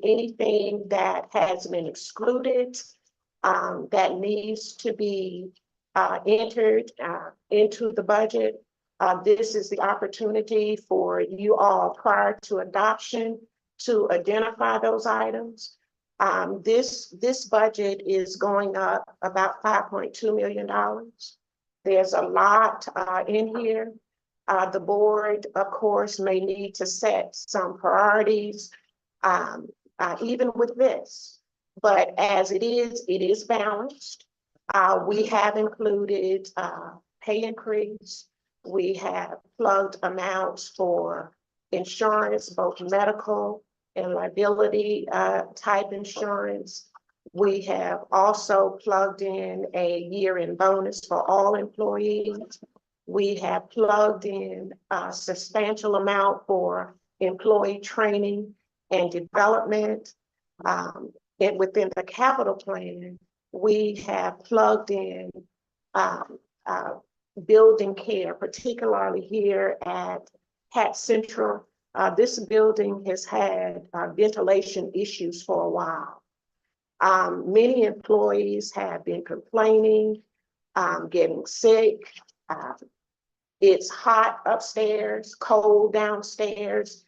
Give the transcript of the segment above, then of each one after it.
anything that has been excluded that needs to be entered into the budget, this is the opportunity for you all prior to adoption to identify those items. This budget is going up about $5.2 million. There's a lot in here. The board, of course, may need to set some priorities, even with this. But as it is balanced. We have included pay increase. We have plugged amounts for insurance, both medical and liability type insurance. We have also plugged in a year-end bonus for all employees. We have plugged in a substantial amount for employee training and development. And within the capital plan, we have plugged in building care, particularly here at Hat Central. This building has had ventilation issues for a while. Many employees have been complaining, getting sick. It's hot upstairs, cold downstairs,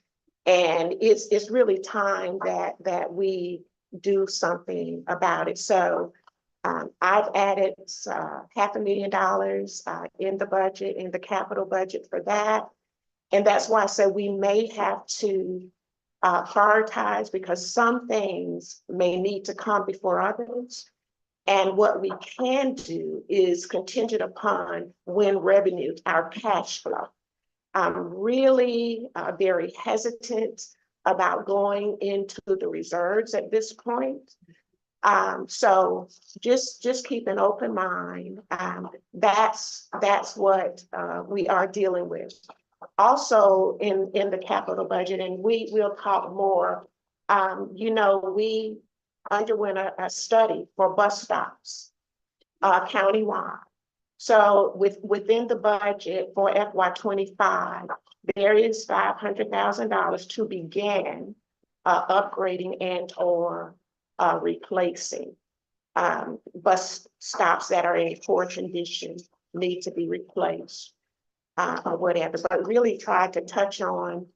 and it's really time that we do something about it. So I've added $500,000 in the budget, in the capital budget for that. And that's why I said we may have to prioritize, because some things may need to come before others. And what we can do is contingent upon when revenue, our cash flow. I'm really very hesitant about going into the reserves at this point. So just keep an open mind. That's what we are dealing with. Also in the capital budget, and we will talk more, we underwent a study for bus stops countywide. So within the budget for FY25, there is $500,000 to begin upgrading and or replacing bus stops that are in poor condition, need to be replaced or whatever. But really try to touch on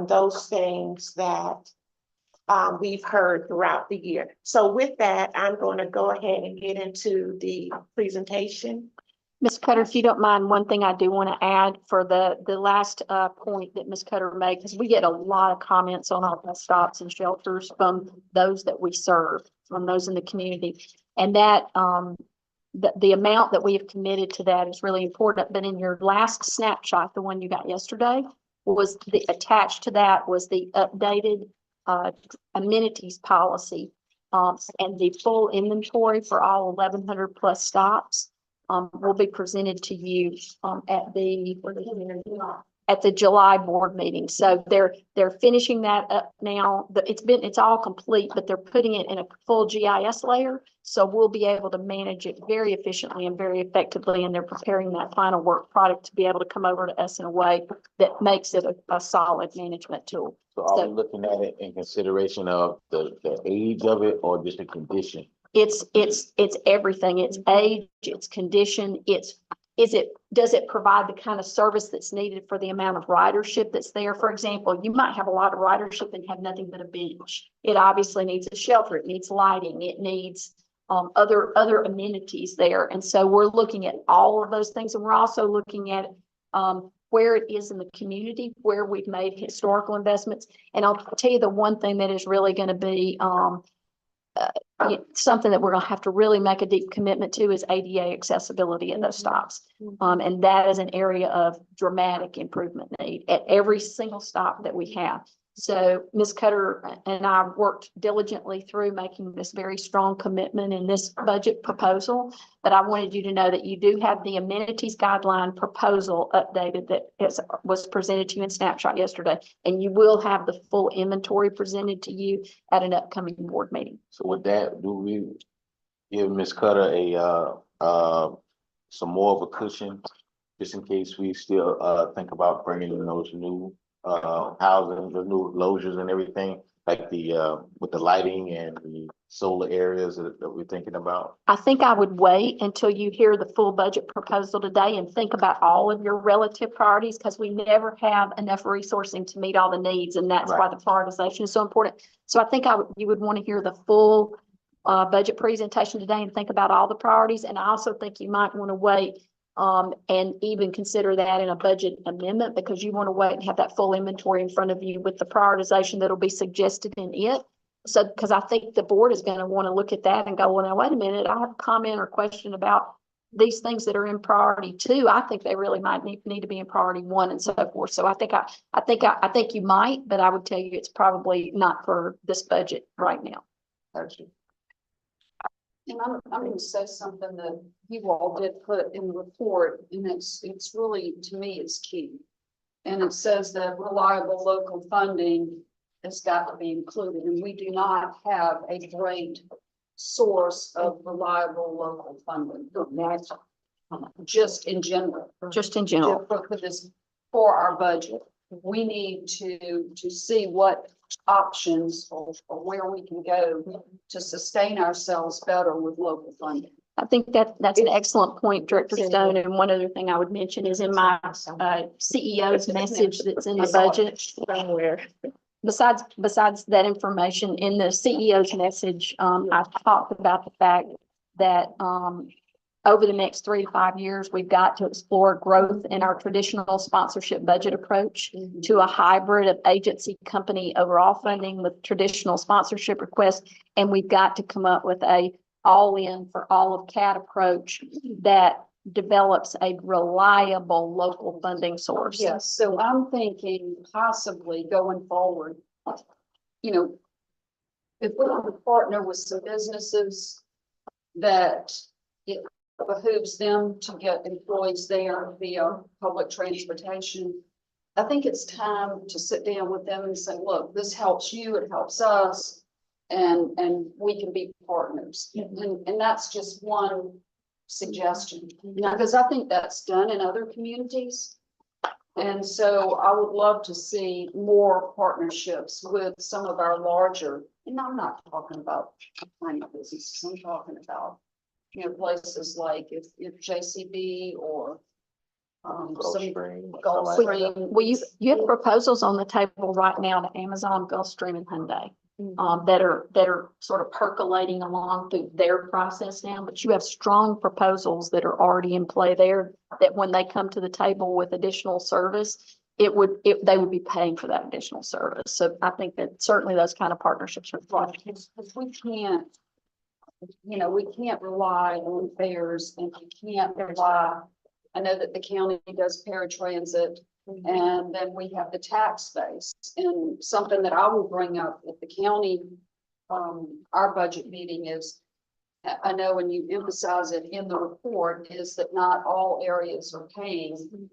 those things that we've heard throughout the year. So with that, I'm going to go ahead and get into the presentation. Ms. Cutter, if you don't mind, one thing I do want to add for the last point that Ms. Cutter made, because we get a lot of comments on our bus stops and shelters from those that we serve, from those in the community. And that the amount that we have committed to that is really important. But in your last snapshot, the one you got yesterday, was attached to that was the updated amenities policy and the full inventory for all 1,100 plus stops. Will be presented to you at the July board meeting. So they're finishing that up now. It's all complete, but they're putting it in a full GIS layer. So we'll be able to manage it very efficiently and very effectively. And they're preparing that final work product to be able to come over to us in a way that makes it a solid management tool. So are we looking at it in consideration of the age of it or just the condition? It's everything. It's age, it's condition, does it provide the kind of service that's needed for the amount of ridership that's there? For example, you might have a lot of ridership and have nothing but a bench. It obviously needs a shelter, it needs lighting, it needs other amenities there. And so we're looking at all of those things, and we're also looking at where it is in the community, where we've made historical investments. And I'll tell you the one thing that is really going to be something that we're going to have to really make a deep commitment to is ADA accessibility at those stops. And that is an area of dramatic improvement need at every single stop that we have. So Ms. Cutter and I worked diligently through making this very strong commitment in this budget proposal. But I wanted you to know that you do have the amenities guideline proposal updated that was presented to you in snapshot yesterday. And you will have the full inventory presented to you at an upcoming board meeting. So with that, do we give Ms. Cutter some more of a cushion just in case we still think about bringing in those new housing, the new loggias and everything? like the, with the lighting and the solar areas that we're thinking about? I think I would wait until you hear the full budget proposal today and think about all of your relative priorities, because we never have enough resourcing to meet all the needs, and that's why the prioritization is so important. So I think you would want to hear the full budget presentation today and think about all the priorities. And I also think you might want to wait and even consider that in a budget amendment, because you want to wait and have that full inventory in front of you with the prioritization that'll be suggested in it. So, because I think the board is going to want to look at that and go, well, now, wait a minute, I have a comment or question about these things that are in priority 2. I think they really might need to be in priority 1 and so forth. So I think you might, but I would tell you it's probably not for this budget right now. Actually, And I'm going to say something that you all did put in the report, and it's really, to me, it's key. And it says that reliable local funding has got to be included, and we do not have a great source of reliable local funding. Just in general. Just in general. For this, for our budget, we need to see what options or where we can go to sustain ourselves better with local funding. I think that's an excellent point, Director Stone. And one other thing I would mention is in my CEO's message that's in the budget. Somewhere. Besides that information in the CEO's message, I talked about the fact that over the next 3 to 5 years, we've got to explore growth in our traditional sponsorship budget approach to a hybrid of agency company overall funding with traditional sponsorship requests. And we've got to come up with a all-in for all of CAT approach that develops a reliable local funding source. Yes, so I'm thinking possibly going forward, you know, if we want to partner with some businesses that it behooves them to get employees there via public transportation, I think it's time to sit down with them and say, look, this helps you, it helps us, and we can be partners. And that's just one suggestion, because I think that's done in other communities. And so I would love to see more partnerships with some of our larger, and I'm not talking about tiny businesses, I'm talking about, you know, places like if JCB or Gulfstream, Gulfstream. Well, you have proposals on the table right now to Amazon, Gulfstream, and Hyundai. That are sort of percolating along through their process now, but you have strong proposals that are already in play there, that when they come to the table with additional service, they would be paying for that additional service. So I think that certainly those kind of partnerships are Right, because we can't, you know, we can't rely on fares, and we can't rely, I know that the county does paratransit. And then we have the tax base, and something that I will bring up at the county, our budget meeting is, I know when you emphasize it in the report, is that not all areas are paying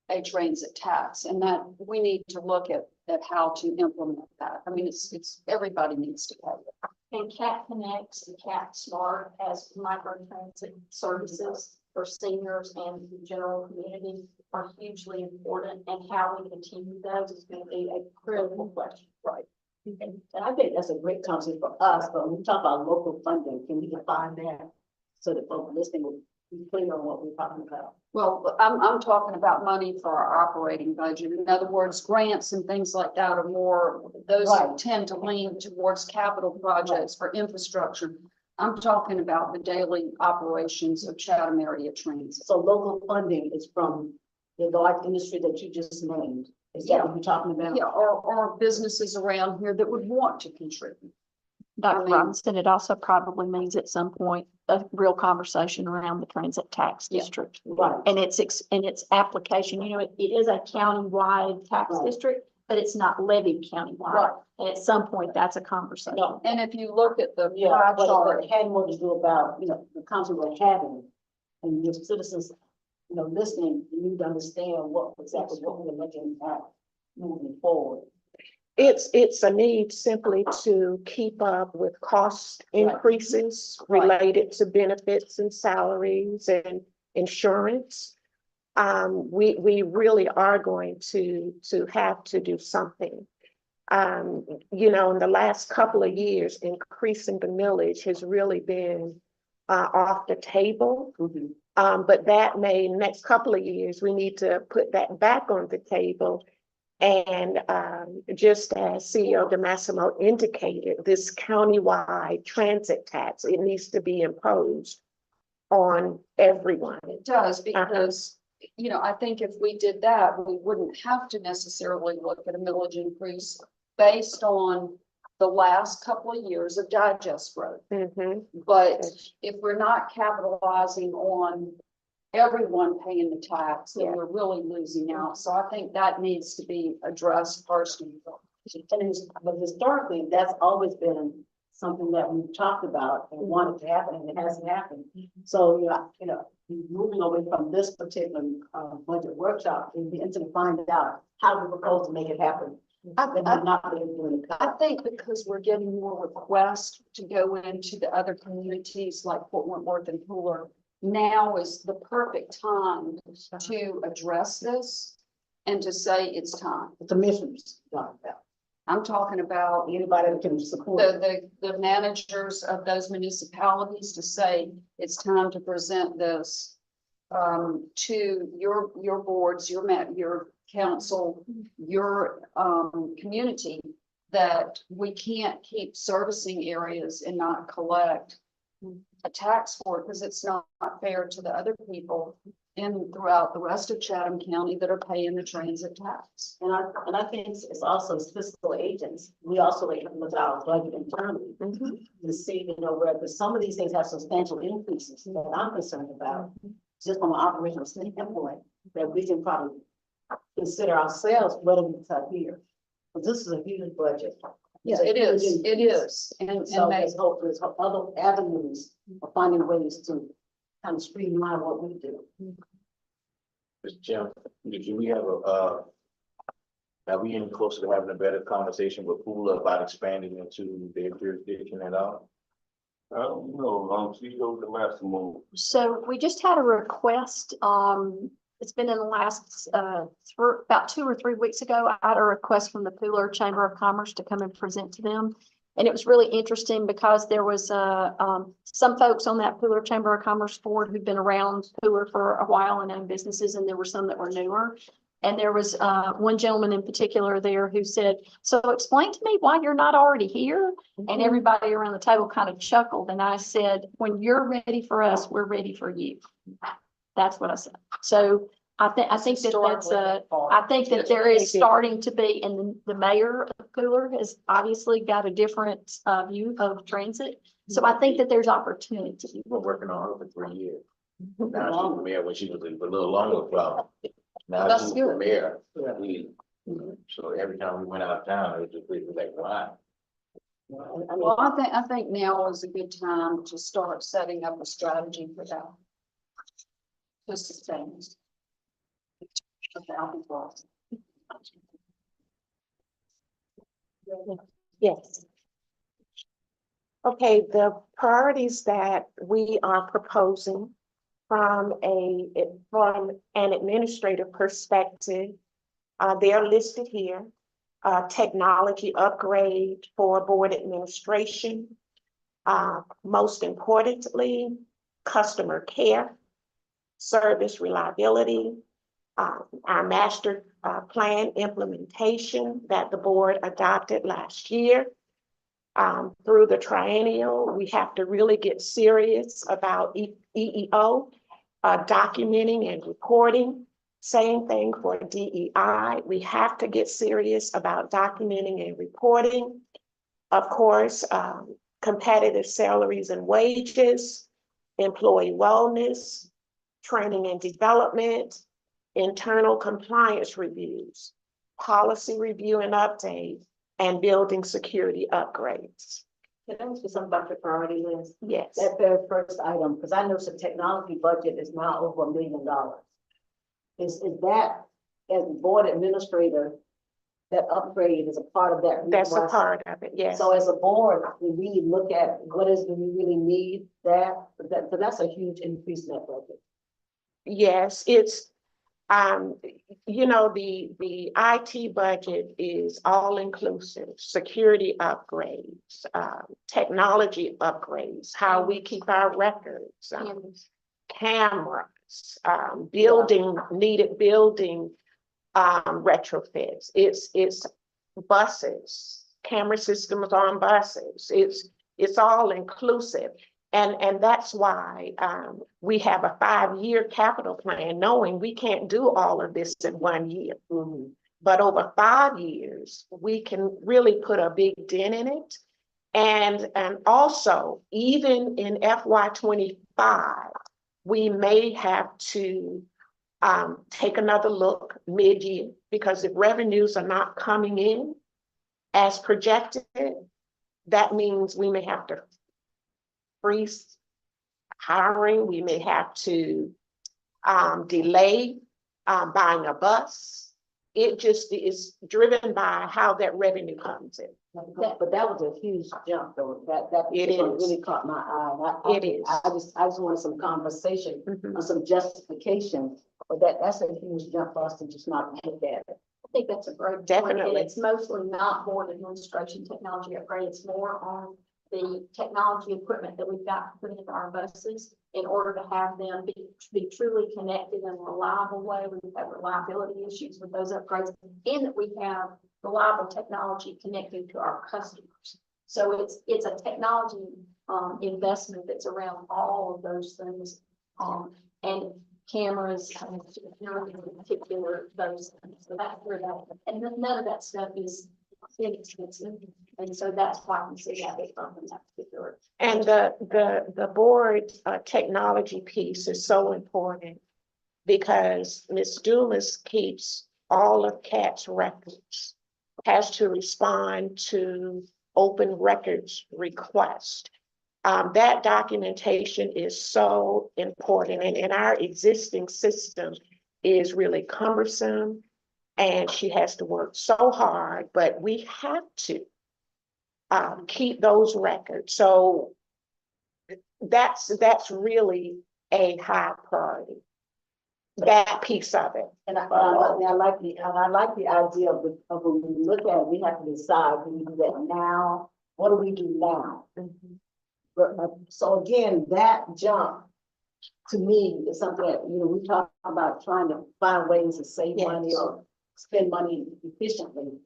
a transit tax, and that we need to look at how to implement that. I mean, it's everybody needs to pay it. And CAT Connects and CAT Smart as microtransit services for seniors and the general community are hugely important, and how we continue those is going to be a critical question. Right. And I think that's a great concept for us, but when we talk about local funding, can we define that so that folks listening will be clear on what we're talking about? Well, I'm talking about money for our operating budget. In other words, grants and things like that are more, those Right. tend to lean towards capital projects for infrastructure. I'm talking about the daily operations of Chatham area transit. So local funding is from the large industry that you just named. Is that what you're talking about? Yeah, or businesses around here that would want to contribute. Dr. I mean- Robinson, it also probably means at some point a real conversation around the transit tax Yeah. district. Right. And its application, you know, it is a countywide tax Right. district, but it's not levied countywide. Right. And at some point, that's a conversation. No. And if you look at the Yeah, pie but chart, it had more to do about, you know, the council we're having, and your citizens, you know, listening, you need to understand what exactly what we're looking at moving forward. It's a need simply to keep up with cost Right. increases Right. related to benefits and salaries and insurance. We really are going to have to do something. You know, in the last couple of years, increasing the millage has really been off the table. But that may, next couple of years, we need to put that back on the table. And just as CEO DeMassimo indicated, this countywide transit tax, it needs to be imposed on everyone. It does, because, you know, I think if we did that, we wouldn't have to necessarily look at a millage increase based on the last couple of years of digest growth. Mhm. But if we're not capitalizing on everyone paying the tax, then Yeah. we're really losing out. So I think that needs to be addressed first and foremost. But historically, that's always been something that we've talked about and wanted to happen, and it hasn't happened. So, moving away from this particular budget workshop, it'd be interesting to find out how we propose to make it happen. That we've not been doing. I think because we're getting more requests to go into the other communities like Fort Wentworth and Pooler, now is the perfect time to address this and to say it's time. The commissioners talking about, I'm talking about anybody that can support. the managers of those municipalities to say it's time to present this to your boards, your council, your community, that we can't keep servicing areas and not collect a tax for it, because it's not fair to the other people throughout the rest of Chatham County that are paying the transit tax. And I think it's also fiscal agents. We also like to look at our budget internally Mhm. to see, where some of these things have substantial increases that I'm concerned about. Just from an operational standpoint, that we can probably consider ourselves whether we cut here. But this is a huge budget. Yeah, it is. And So they, there's other avenues of finding ways to kind of streamline what we do. Mr. Chairman, do we have are we any closer to having a better conversation with Pooler about expanding into their jurisdiction at all? I don't know, CEO DeMassimo. So we just had a request, it's been in the last, about 2 or 3 weeks ago, I had a request from the Pooler Chamber of Commerce to come and present to them. And it was really interesting because there was, some folks on that Pooler Chamber of Commerce board who've been around Pooler for a while and own businesses, and there were some that were newer. And there was, one gentleman in particular there who said, "So explain to me why you're not already here." And everybody around the table kind of chuckled, and I said, "When you're ready for us, we're ready for you." That's what I said. So I think that that's I think that there is starting to be, and the mayor of Pooler has obviously got a different view of transit. So I think that there's opportunity. We've been working on her for 3 years. Now she's the mayor when she was a little longer problem. Now That's she's the good. mayor. So every time we went out of town, it was like, wow. well, I think now is a good time to start setting up a strategy for that. Just to change. Yes. Okay, the priorities that we are proposing from an administrative perspective, they are listed here. Technology upgrade for board administration. Most importantly, customer care, service reliability, our master plan implementation that the board adopted last year. Through the triennial, we have to really get serious about EEO, documenting and reporting. Same thing for DEI. We have to get serious about documenting and reporting. Of course, competitive salaries and wages, employee wellness, training and development, internal compliance reviews, policy review and update, and building security upgrades. Can I ask you something about your priority list? Yes. That very first item, because I know the technology budget is now over $1 million. Is that, as board administrator, that upgrade is a part of that? That's a request? part of it, yes. So as a board, we really look at do we really need that? But that's a huge increase in that budget. Yes, it's, You know, the IT budget is all inclusive, security upgrades, technology upgrades, how we keep our records, cameras, needed building, retrofits. It's buses, camera systems on buses. It's all inclusive. And that's why we have a 5-year capital plan, knowing we can't do all of this in 1 year. But over 5 years, we can really put a big dent in it. And also, even in FY25, we may have to take another look mid-year, because if revenues are not coming in as projected, that means we may have to freeze hiring. We may have to delay buying a bus. It just is driven by how that revenue comes in. But that was a huge jump, though. That It is. really caught my eye. It is. I just wanted some conversation, Mhm. some justification, but that's a huge jump for us to just not look at it. I think that's a great point, and Definitely. it's mostly not board administration technology upgrade, it's more on the technology equipment that we've got to put into our buses in order to have them be truly connected in a reliable way. We've had reliability issues with those upgrades, and that we have reliable technology connected to our customers. So it's a technology investment that's around all of those things, and cameras, security in particular, those things. So that's where that, and then none of that stuff is inexpensive, and so that's why we see that big bump in that particular. And the board technology piece is so important, because Ms. Dumas keeps all of CAT's records, has to respond to open records request. That documentation is so important, and our existing system is really cumbersome, and she has to work so hard, but we have to keep those records. So that's really a high priority, that piece of it. And I like the idea of when we look at it, we have to decide, do we do that now? What do we do now? So again, that jump to me is something that, we talk about trying to find ways to save money or spend money efficiently.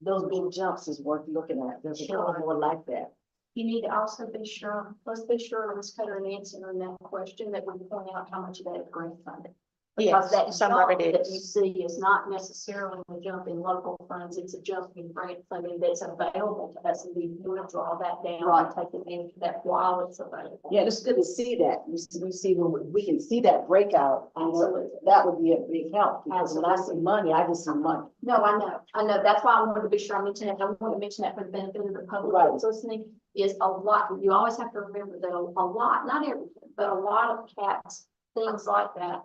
Those big jumps is worth looking at. There's a couple more like that. You need to also be sure, let's be sure, Ms. Cutter, in answering that question, that we point out how much of that is grant funded. Because that Yes, some of jump it that you is. see is not necessarily a jump in local funds, it's a jump in grant funding that's available to us, and we want to draw that down and take advantage of that while it's available. Yeah, it's good to see that. We see when we can see that breakout. Absolutely. That would be a big help, because when I see money, I just see money. No, I know. That's why I wanted to be sure I mentioned it. I want to mention that for the benefit of the public that's listening, is a lot. You always have to remember that a lot, not everything, but a lot of CATs, things like that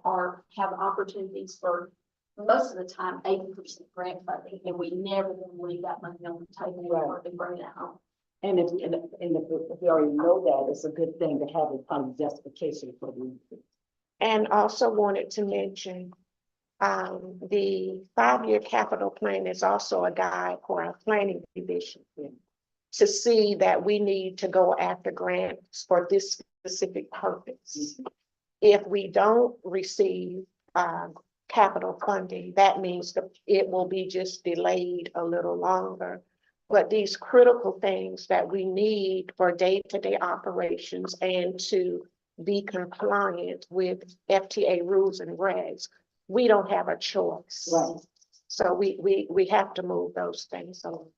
have opportunities for most of the time 80% grant funding, and we never want to leave that money on the table or to bring it home. And if we already know that, it's a good thing to have a kind of justification for the. And also wanted to mention, the 5-year capital plan is also a guide for our planning division to see that we need to go after grants for this specific purpose. If we don't receive capital funding, that means that it will be just delayed a little longer. But these critical things that we need for day-to-day operations and to be compliant with FTA rules and regs, we don't have a choice. Right. So we have to move those things along.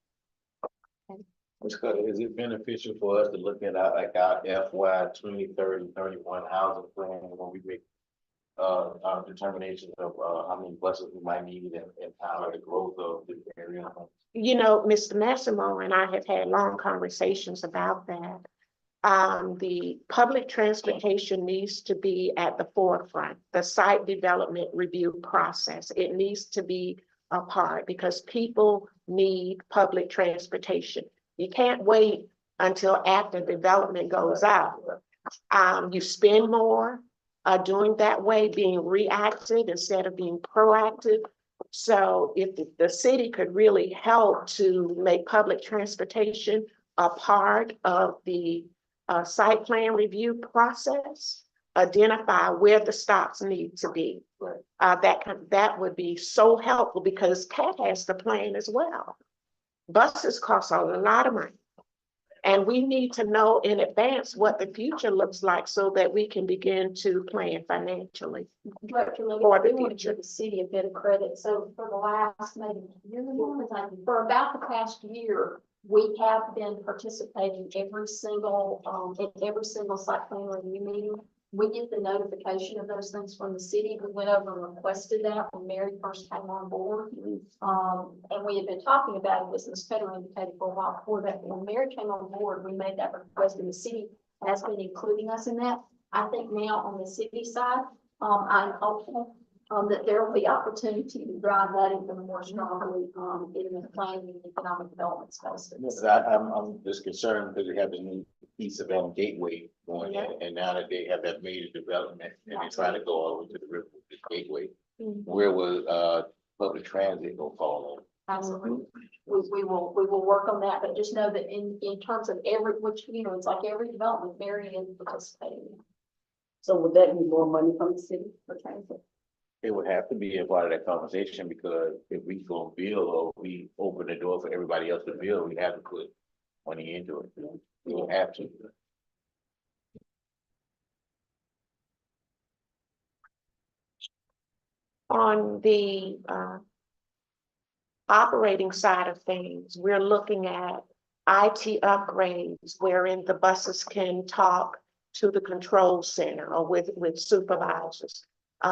Ms. Cutter, is it beneficial for us to look at our FY 2030-31 housing plan when we make our determination of how many buses we might need and how the growth of the area? You know, Mr. Massimo and I have had long conversations about that. The public transportation needs to be at the forefront, the site development review process. It needs to be a part, because people need public transportation. You can't wait until after development goes out. You spend more, doing that way, being reactive instead of being proactive. So if the city could really help to make public transportation a part of the site plan review process, identify where the stops need to be. That would be so helpful because CAT has the plan as well. Buses cost a lot of money. And we need to know in advance what the future looks like so that we can begin to plan financially. Director Logan, For the we want to future. give the city a bit of credit. So for the last maybe year, for about the past year, we have been participating every single, in every single site plan review meeting. We get the notification of those things from the city. We went over and requested that when Mary first came on board. And we had been talking about it, as Ms. Federer indicated for a while before that. When Mary came on board, we made that request and the city has been including us in that. I think now on the city side, I'm hopeful that there will be opportunity to drive that even more strongly in the planning and economic development space. I'm just concerned because we have the new piece of Gateway going in, and now that they have that major development and they're trying to go all the way to the river with the Gateway, where will public transit go fall in? Absolutely. We will work on that, but just know that in terms of every, which, you know, it's like every development, Mary is participating in. So would that be more money from the city for transit? It would have to be a part of that conversation because if we go build or we open the door for everybody else to build, we have to put money into it. We will have to. On the operating side of things, we're looking at IT upgrades wherein the buses can talk to the control center or with supervisors.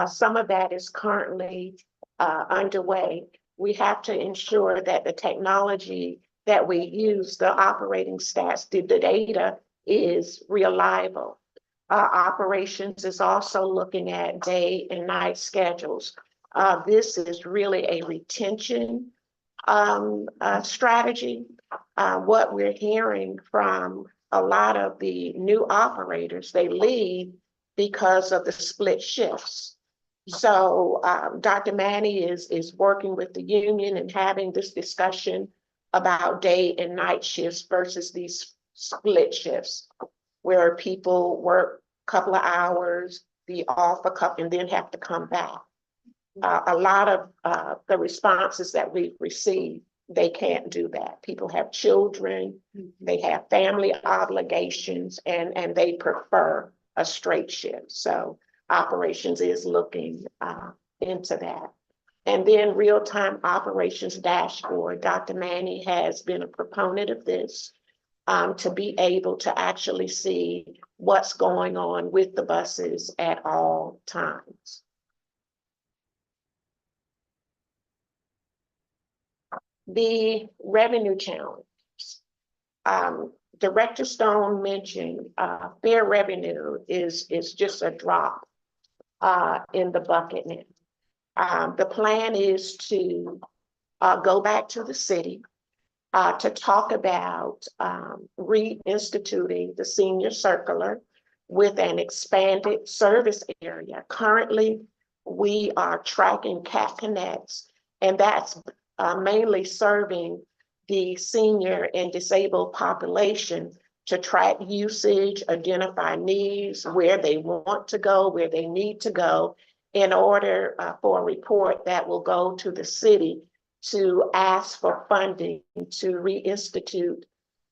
Some of that is currently underway. We have to ensure that the technology that we use, the operating stats, the data is reliable. Operations is also looking at day and night schedules. This is really a retention strategy. What we're hearing from a lot of the new operators, they leave because of the split shifts. So Dr. Manny is working with the union and having this discussion about day and night shifts versus these split shifts where people work a couple of hours, be off a couple, and then have to come back. A lot of the responses that we've received, they can't do that. People have children, they have family obligations, and they prefer a straight shift. So operations is looking into that. And then real-time operations dashboard. Dr. Manny has been a proponent of this to be able to actually see what's going on with the buses at all times. The revenue challenge. Director Stone mentioned fair revenue is just a drop in the bucket now. The plan is to go back to the city to talk about reinstituting the senior circular with an expanded service area. Currently, we are tracking CAT Connects, and that's mainly serving the senior and disabled population to track usage, identify needs, where they want to go, where they need to go, in order for a report that will go to the city to ask for funding to reinstitute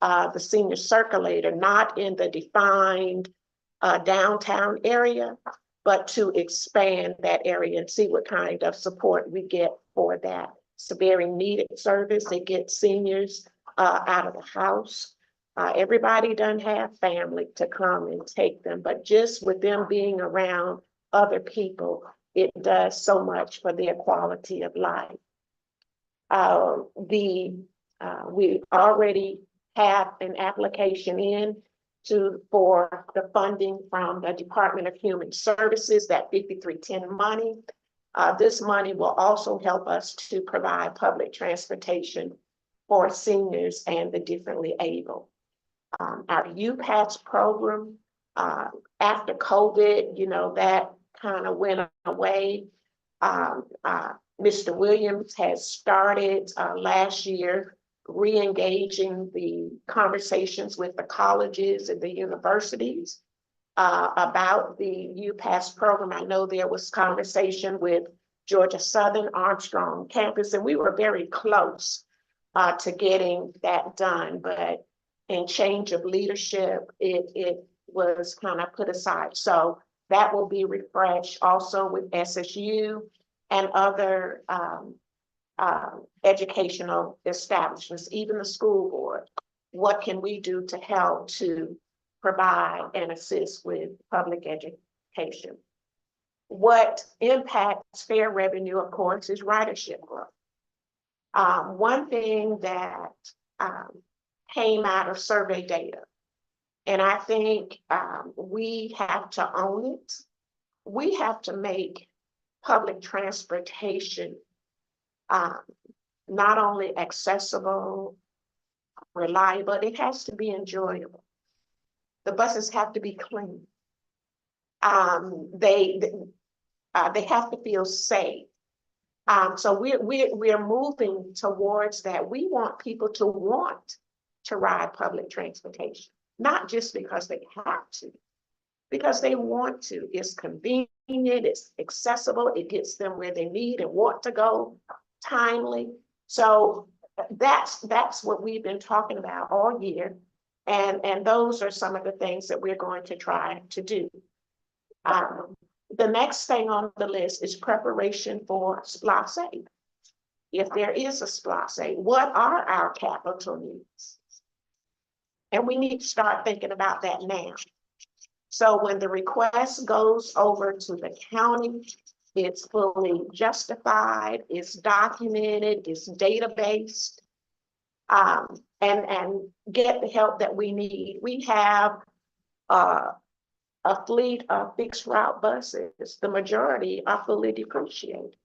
the senior circulator, not in the defined downtown area, but to expand that area and see what kind of support we get for that. It's a very needed service. It gets seniors out of the house. Everybody doesn't have family to come and take them, but just with them being around other people, it does so much for their quality of life. We already have an application in for the funding from the Department of Human Services, that 5310 money. This money will also help us to provide public transportation for seniors and the differently able. Our UPATS program After COVID, you know, that kind of went away. Mr. Williams has started last year re-engaging the conversations with the colleges and the universities about the UPass program. I know there was conversation with Georgia Southern Armstrong campus, and we were very close to getting that done, but in change of leadership, it was kind of put aside. So that will be refreshed also with SSU and other educational establishments, even the school board. What can we do to help to provide and assist with public education? What impacts fair revenue, of course, is ridership growth. One thing that came out of survey data, and I think we have to own it, we have to make public transportation not only accessible, reliable, it has to be enjoyable. The buses have to be clean. They have to feel safe. So we're moving towards that. We want people to want to ride public transportation, not just because they have to, because they want to. It's convenient, it's accessible, it gets them where they need and want to go timely. So that's what we've been talking about all year. And those are some of the things that we're going to try to do. The next thing on the list is preparation for SPLOST 8. If there is a SPLOST 8, what are our capital needs? And we need to start thinking about that now. So when the request goes over to the county, it's fully justified, it's documented, it's data-based, and get the help that we need. We have a fleet of fixed route buses. The majority are fully depreciated.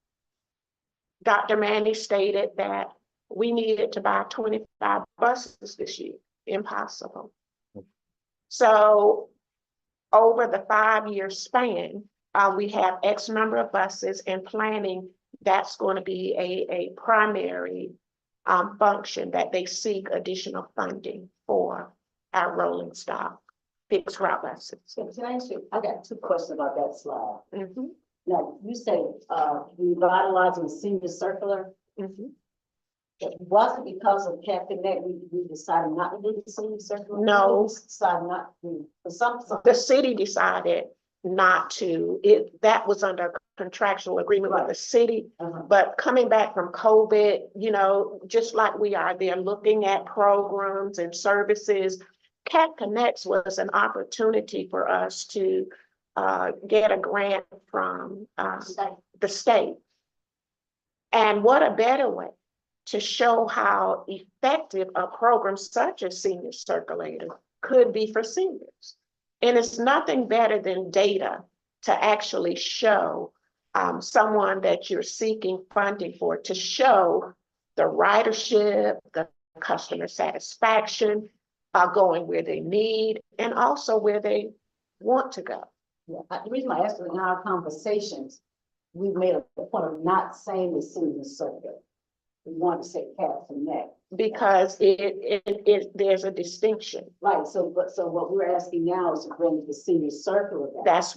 Dr. Manny stated that we needed to buy 25 buses this year. Impossible. So over the 5-year span, we have X number of buses, and planning, that's going to be a primary function that they seek additional funding for our rolling stock fixed route buses. So can I ask you, I got two questions about that slide. Mhm, Now, you say, revitalizing senior circular. mhm. Was it because of Cat Connect, we decided not to do the senior circular? No. We decided not to, for some. The city decided not to, that was under contractual agreement with the city. But coming back from COVID, you know, just like we are, they're looking at programs and services. Cat Connects was an opportunity for us to get a grant from the state. And what a better way to show how effective a program such as Senior Circulator could be for seniors. And it's nothing better than data to actually show someone that you're seeking funding for, to show the ridership, the customer satisfaction, going where they need, and also where they want to go. Yeah, the reason I asked in our conversations, we made a point of not saying the senior circular. We want to say Cat Connect. Because there's a distinction. Right, so what we're asking now is to bring the senior circular back. That's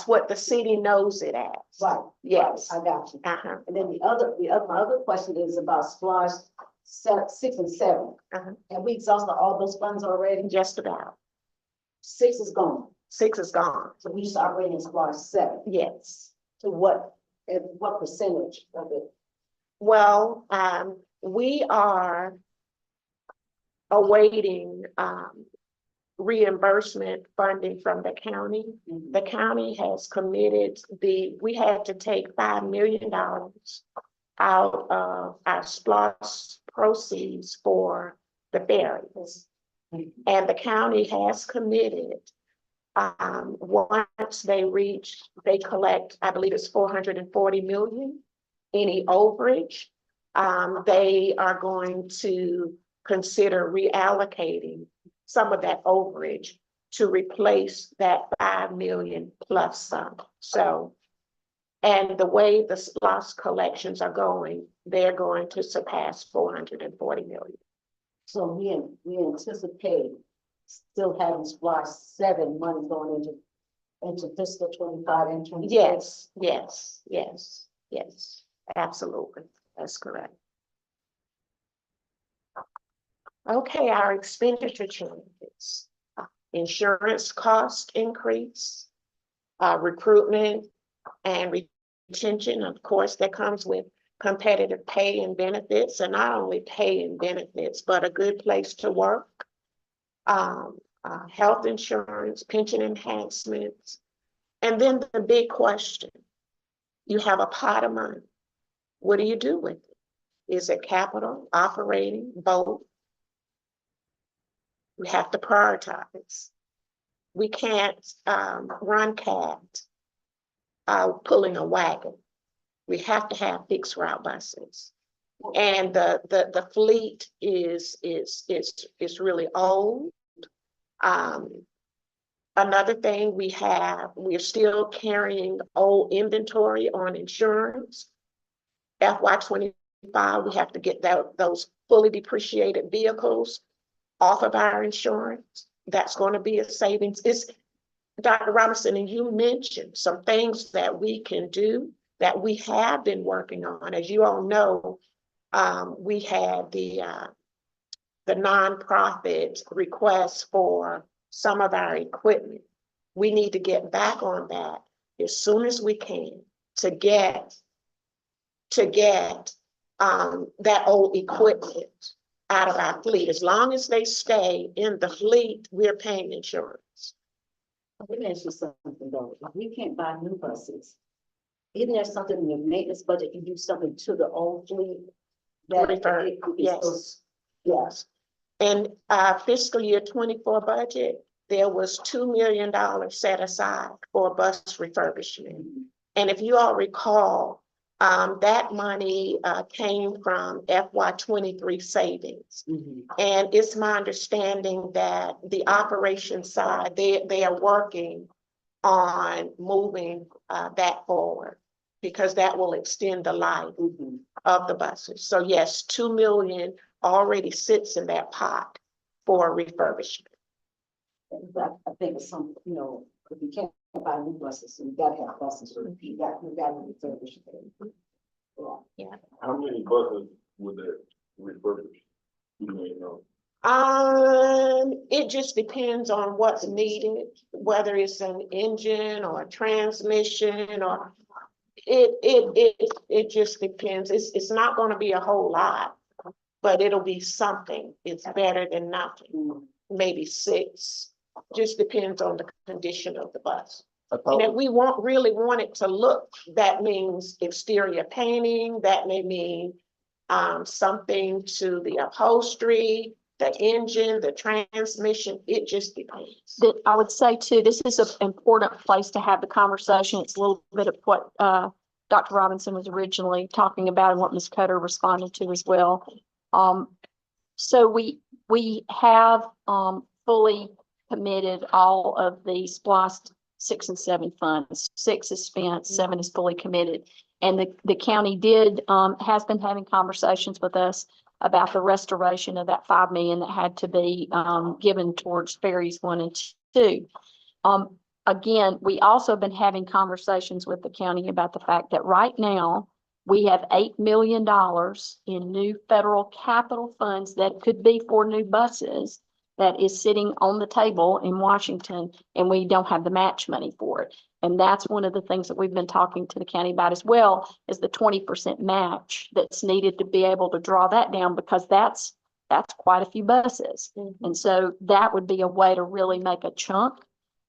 what the city knows it as. Right. Yes. I got you. Uh-huh. And then my other question is about SPLOST 6 and 7. Uh-huh. Have we exhausted all those funds already? Just about. 6 is gone, 6 is gone. so we just operating in SPLOST 7. Yes. To what percentage of it? Well, we are awaiting reimbursement funding from the county. Mhm. The county has committed we had to take $5 million out of our SPLOST proceeds for the ferries. And the county has committed, once they collect, I believe it's 440 million, any overage, they are going to consider reallocating some of that overage to replace that 5 million plus sum. So, and the way the SPOS collections are going, they're going to surpass 440 million. So we anticipate still having SPOS 7 money going into fiscal 25 and 26. Yes, yes, yes, yes, absolutely. That's correct. Okay, our expenditure changes. Insurance cost increase, recruitment and retention, of course, that comes with competitive pay and benefits, and not only pay and benefits, but a good place to work. Health insurance, pension enhancements. And then the big question, you have a pot of money. What do you do with it? Is it capital, operating, both? We have to prioritize. We can't run cat pulling a wagon. We have to have fixed route buses. And the fleet is really old. Another thing we're still carrying old inventory on insurance. FY25, we have to get those fully depreciated vehicles off of our insurance. That's going to be a savings. Dr. Robinson, and you mentioned some things that we can do that we have been working on. As you all know, we had the nonprofit request for some of our equipment. We need to get back on that as soon as we can to get that old equipment out of our fleet. As long as they stay in the fleet, we're paying insurance. Let me ask you something though. If we can't buy new buses, isn't there something in your maintenance budget, you do something to the old fleet? Yes, yes. In fiscal year 24 budget, there was $2 million set aside for bus refurbishment. And if you all recall, that money came from FY23 savings. And it's my understanding that the operations side, they are working on moving that forward because that will extend the life of the buses. So yes, 2 million already sits in that pot for refurbishment. I think it's some, if you can't buy new buses, you gotta have buses for repeat. You gotta refurbish them. Yeah. How many buses would that refurbish? You may know. It just depends on what's needed, whether it's an engine or a transmission or it just depends. It's not going to be a whole lot, but it'll be something. It's better than nothing. Maybe 6. Just depends on the condition of the bus. And if we really want it to look, that means exterior painting, that may mean something to the upholstery, the engine, the transmission, it just depends. That I would say too, this is an important place to have the conversation. It's a little bit of what Dr. Robinson was originally talking about and what Ms. Cutter responded to as well. So we have fully committed all of the SPLOST 6 and 7 funds. 6 is spent, 7 is fully committed. And the county has been having conversations with us about the restoration of that 5 million that had to be given towards ferries 1 and 2. Again, we also have been having conversations with the county about the fact that right now we have $8 million in new federal capital funds that could be for new buses that is sitting on the table in Washington, and we don't have the match money for it. And that's one of the things that we've been talking to the county about as well, is the 20% match that's needed to be able to draw that down, because that's quite a few buses. And so that would be a way to really make a chunk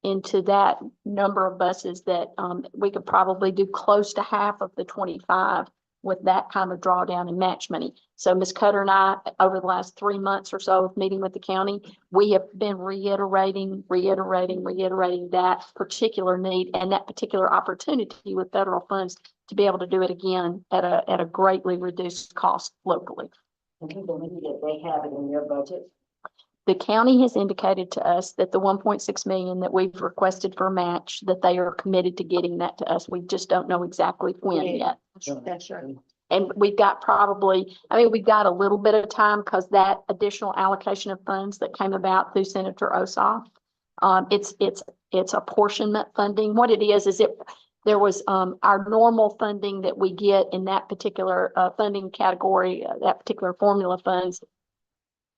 into that number of buses that we could probably do close to half of the 25 with that kind of drawdown and match money. So Ms. Cutter and I, over the last 3 months or so of meeting with the county, we have been reiterating that particular need and that particular opportunity with federal funds to be able to do it again at a greatly reduced cost locally. And people believe that they have it in their budget. The county has indicated to us that the 1.6 million that we've requested for a match, that they are committed to getting that to us. We just don't know exactly when Yeah. yet. That's right. And we've got probably, I mean, we've got a little bit of time because that additional allocation of funds that came about through Senator Ossoff. It's apportionment funding. What it is there was, our normal funding that we get in that particular, funding category, that particular formula funds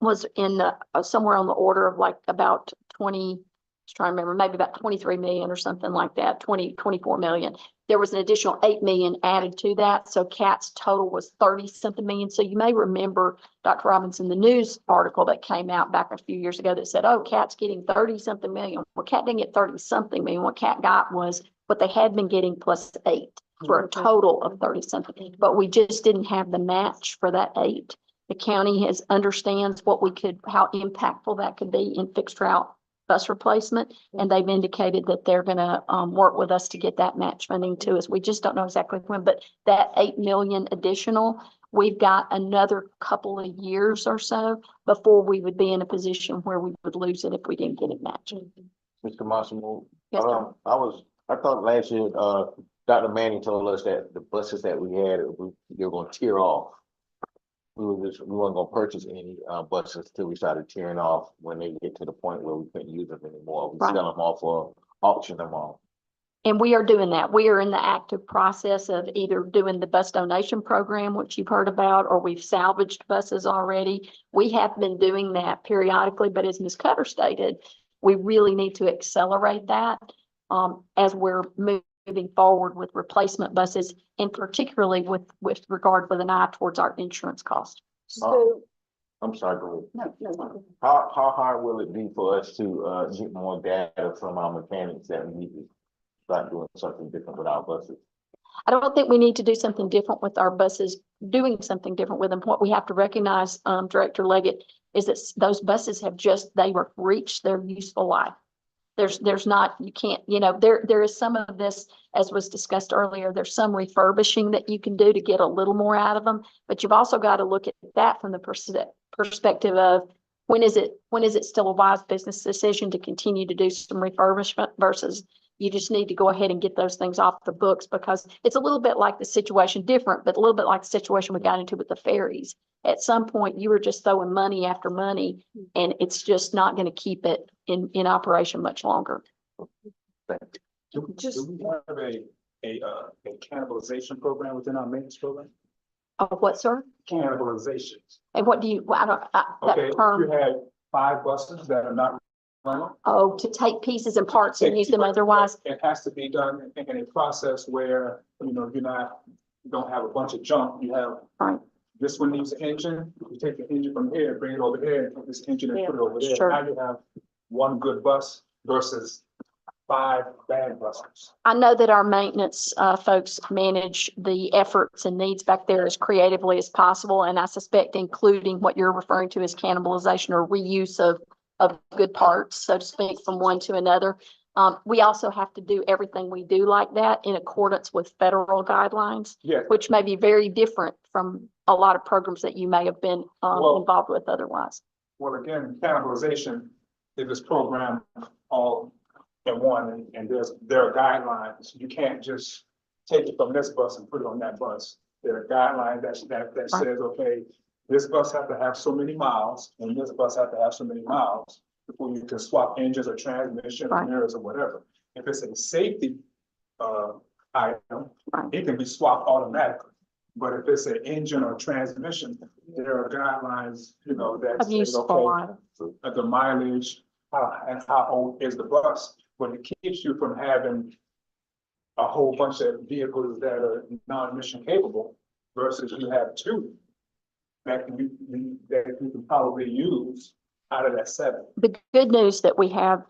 was in the, somewhere on the order of like about 20, just trying to remember, maybe about 23 million or something like that, 24 million. There was an additional 8 million added to that. So CAT's total was 30 something million. So you may remember, Dr. Robinson, the news article that came out back a few years ago that said, oh, CAT's getting 30 something million. Well, CAT didn't get 30 something million. What CAT got was what they had been getting plus 8 for a total of 30 something. But we just didn't have the match for that 8. The county understands how impactful that could be in fixed route bus replacement. And they've indicated that they're gonna work with us to get that match funding to us. We just don't know exactly when, but that 8 million additional, we've got another couple of years or so before we would be in a position where we would lose it if we didn't get it matched. Mr. Massimo, Yes, sir. I thought last year, Dr. Manning told us that the buses that we had, they were gonna tear off. We weren't gonna purchase any, buses till we started tearing off when they get to the point where we couldn't use them anymore. We Right. sell them off or auction them off. And we are doing that. We are in the active process of either doing the bus donation program, which you've heard about, or we've salvaged buses already. We have been doing that periodically, but as Ms. Cutter stated, we really need to accelerate that as we're moving forward with replacement buses, and particularly with regard with an eye towards our insurance cost. So, I'm sorry, go ahead. no. How hard will it be for us to, get more data from our mechanics that we need to start doing something different with our buses? I don't think we need to do something different with our buses, doing something different with them. What we have to recognize, Director Leggett, is that those buses they were reached their useful life. There's not, you can't, there is some of this, as was discussed earlier, there's some refurbishing that you can do to get a little more out of them, but you've also got to look at that from the perspective of when is it still a wise business decision to continue to do some refurbishment versus you just need to go ahead and get those things off the books, because it's a little bit like the situation, different, but a little bit like the situation we got into with the ferries. At some point, you were just throwing money after money, and it's just not going to keep it in operation much longer. Do we have a cannibalization program within our maintenance program? Oh, what, sir? Cannibalization. And what do you, I don't, Okay, that if term, you had 5 buses that are not running. oh, to take pieces and parts and use them otherwise? It has to be done in a process where, you don't have a bunch of junk. You have, Right. this one needs an engine. You take the engine from here, bring it over here, and put this engine and put it over there. Sure. Now you have one good bus versus 5 bad buses. I know that our maintenance folks manage the efforts and needs back there as creatively as possible, and I suspect including what you're referring to as cannibalization or reuse of good parts, so to speak, from one to another. We also have to do everything we do like that in accordance with federal guidelines, Yeah. which may be very different from a lot of programs that you may have been involved with otherwise. Well, again, cannibalization is this program all in one, and there are guidelines. You can't just take it from this bus and put it on that bus. There are guidelines that says, okay, this bus have to have so many miles, and this bus have to have so many miles before you can swap engines or transmission or Right. mirrors or whatever. If it's a safety item, Right. it can be swapped automatically. But if it's an engine or transmission, there are guidelines, that Of say, useful okay, items. the mileage, and how old is the bus, but it keeps you from having a whole bunch of vehicles that are non-emission capable versus you have 2 that you can probably use out of that 7. The good news that we have,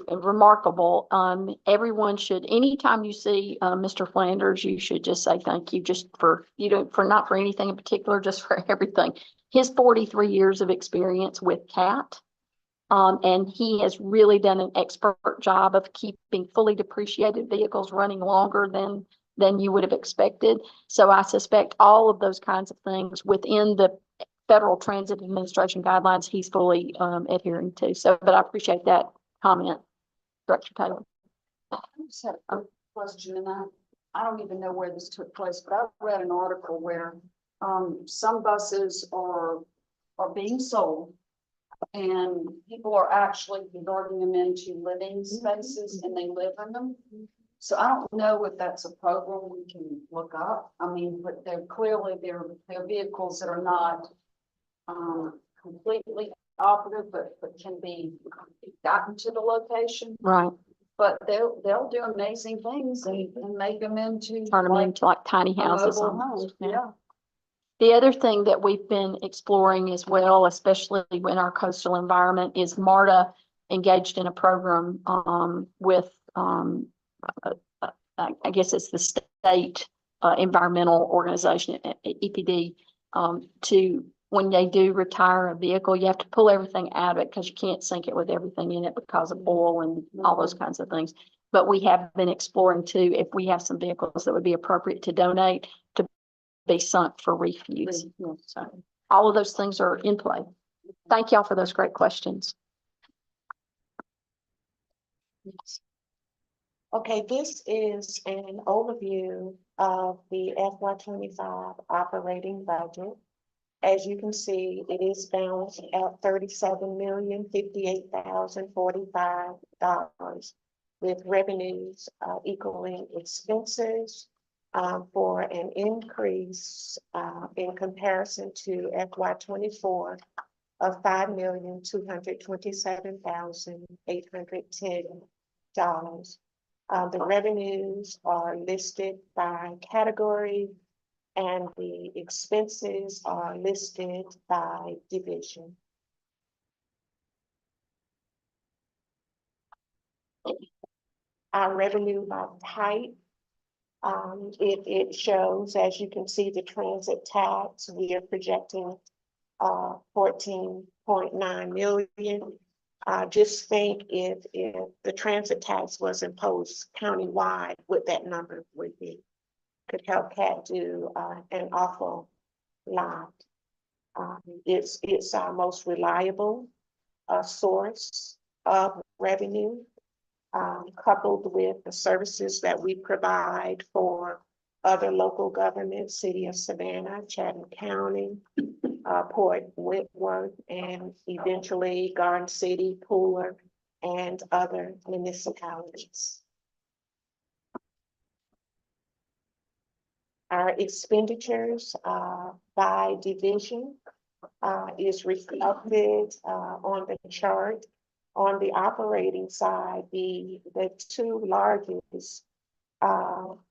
remarkable, everyone should, anytime you see, Mr. Flanders, you should just say thank you, just for, not for anything in particular, just for everything. His 43 years of experience with CAT, and he has really done an expert job of keeping fully depreciated vehicles running longer than you would have expected. So I suspect all of those kinds of things within the Federal Transit Administration guidelines he's fully adhering to. So, but I appreciate that comment, Director Taylor. I just had a question, and I don't even know where this took place, but I read an article where some buses are being sold, and people are actually converting them into living spaces, and they live in them. So I don't know if that's a program we can look up. I mean, but they're clearly they're vehicles that are not completely operative, but can be gotten to the location. Right. But they'll do amazing things and make them into Turn them like into like tiny a houses. mobile almost. home. Yeah. The other thing that we've been exploring as well, especially when our coastal environment, is MARTA engaged in a program with I guess it's the state environmental organization, EPD, to when they do retire a vehicle, you have to pull everything out of it because you can't sink it with everything in it because of oil and all those kinds of things. But we have been exploring too, if we have some vehicles that would be appropriate to donate to be sunk for refuse. So all of those things are in play. Thank y'all for those great questions. Okay, this is an overview of the FY 25 operating budget. As you can see, it is balanced at $37,058,045, with revenues equaling expenses for an increase in comparison to FY 24 of $5,227,810. The revenues are listed by category, and the expenses are listed by division. Our revenue by type, it shows, as you can see, the transit tax, we are projecting 14.9 million. Just think if the transit tax was imposed countywide, what that number would be. Could help Cat do an awful lot. It's our most reliable source of revenue, coupled with the services that we provide for other local governments, City of Savannah, Chatham County, Port Whitworth, and eventually Garden City, Pooler, and other municipalities. Our expenditures by division is reflected on the chart. On the operating side, the two largest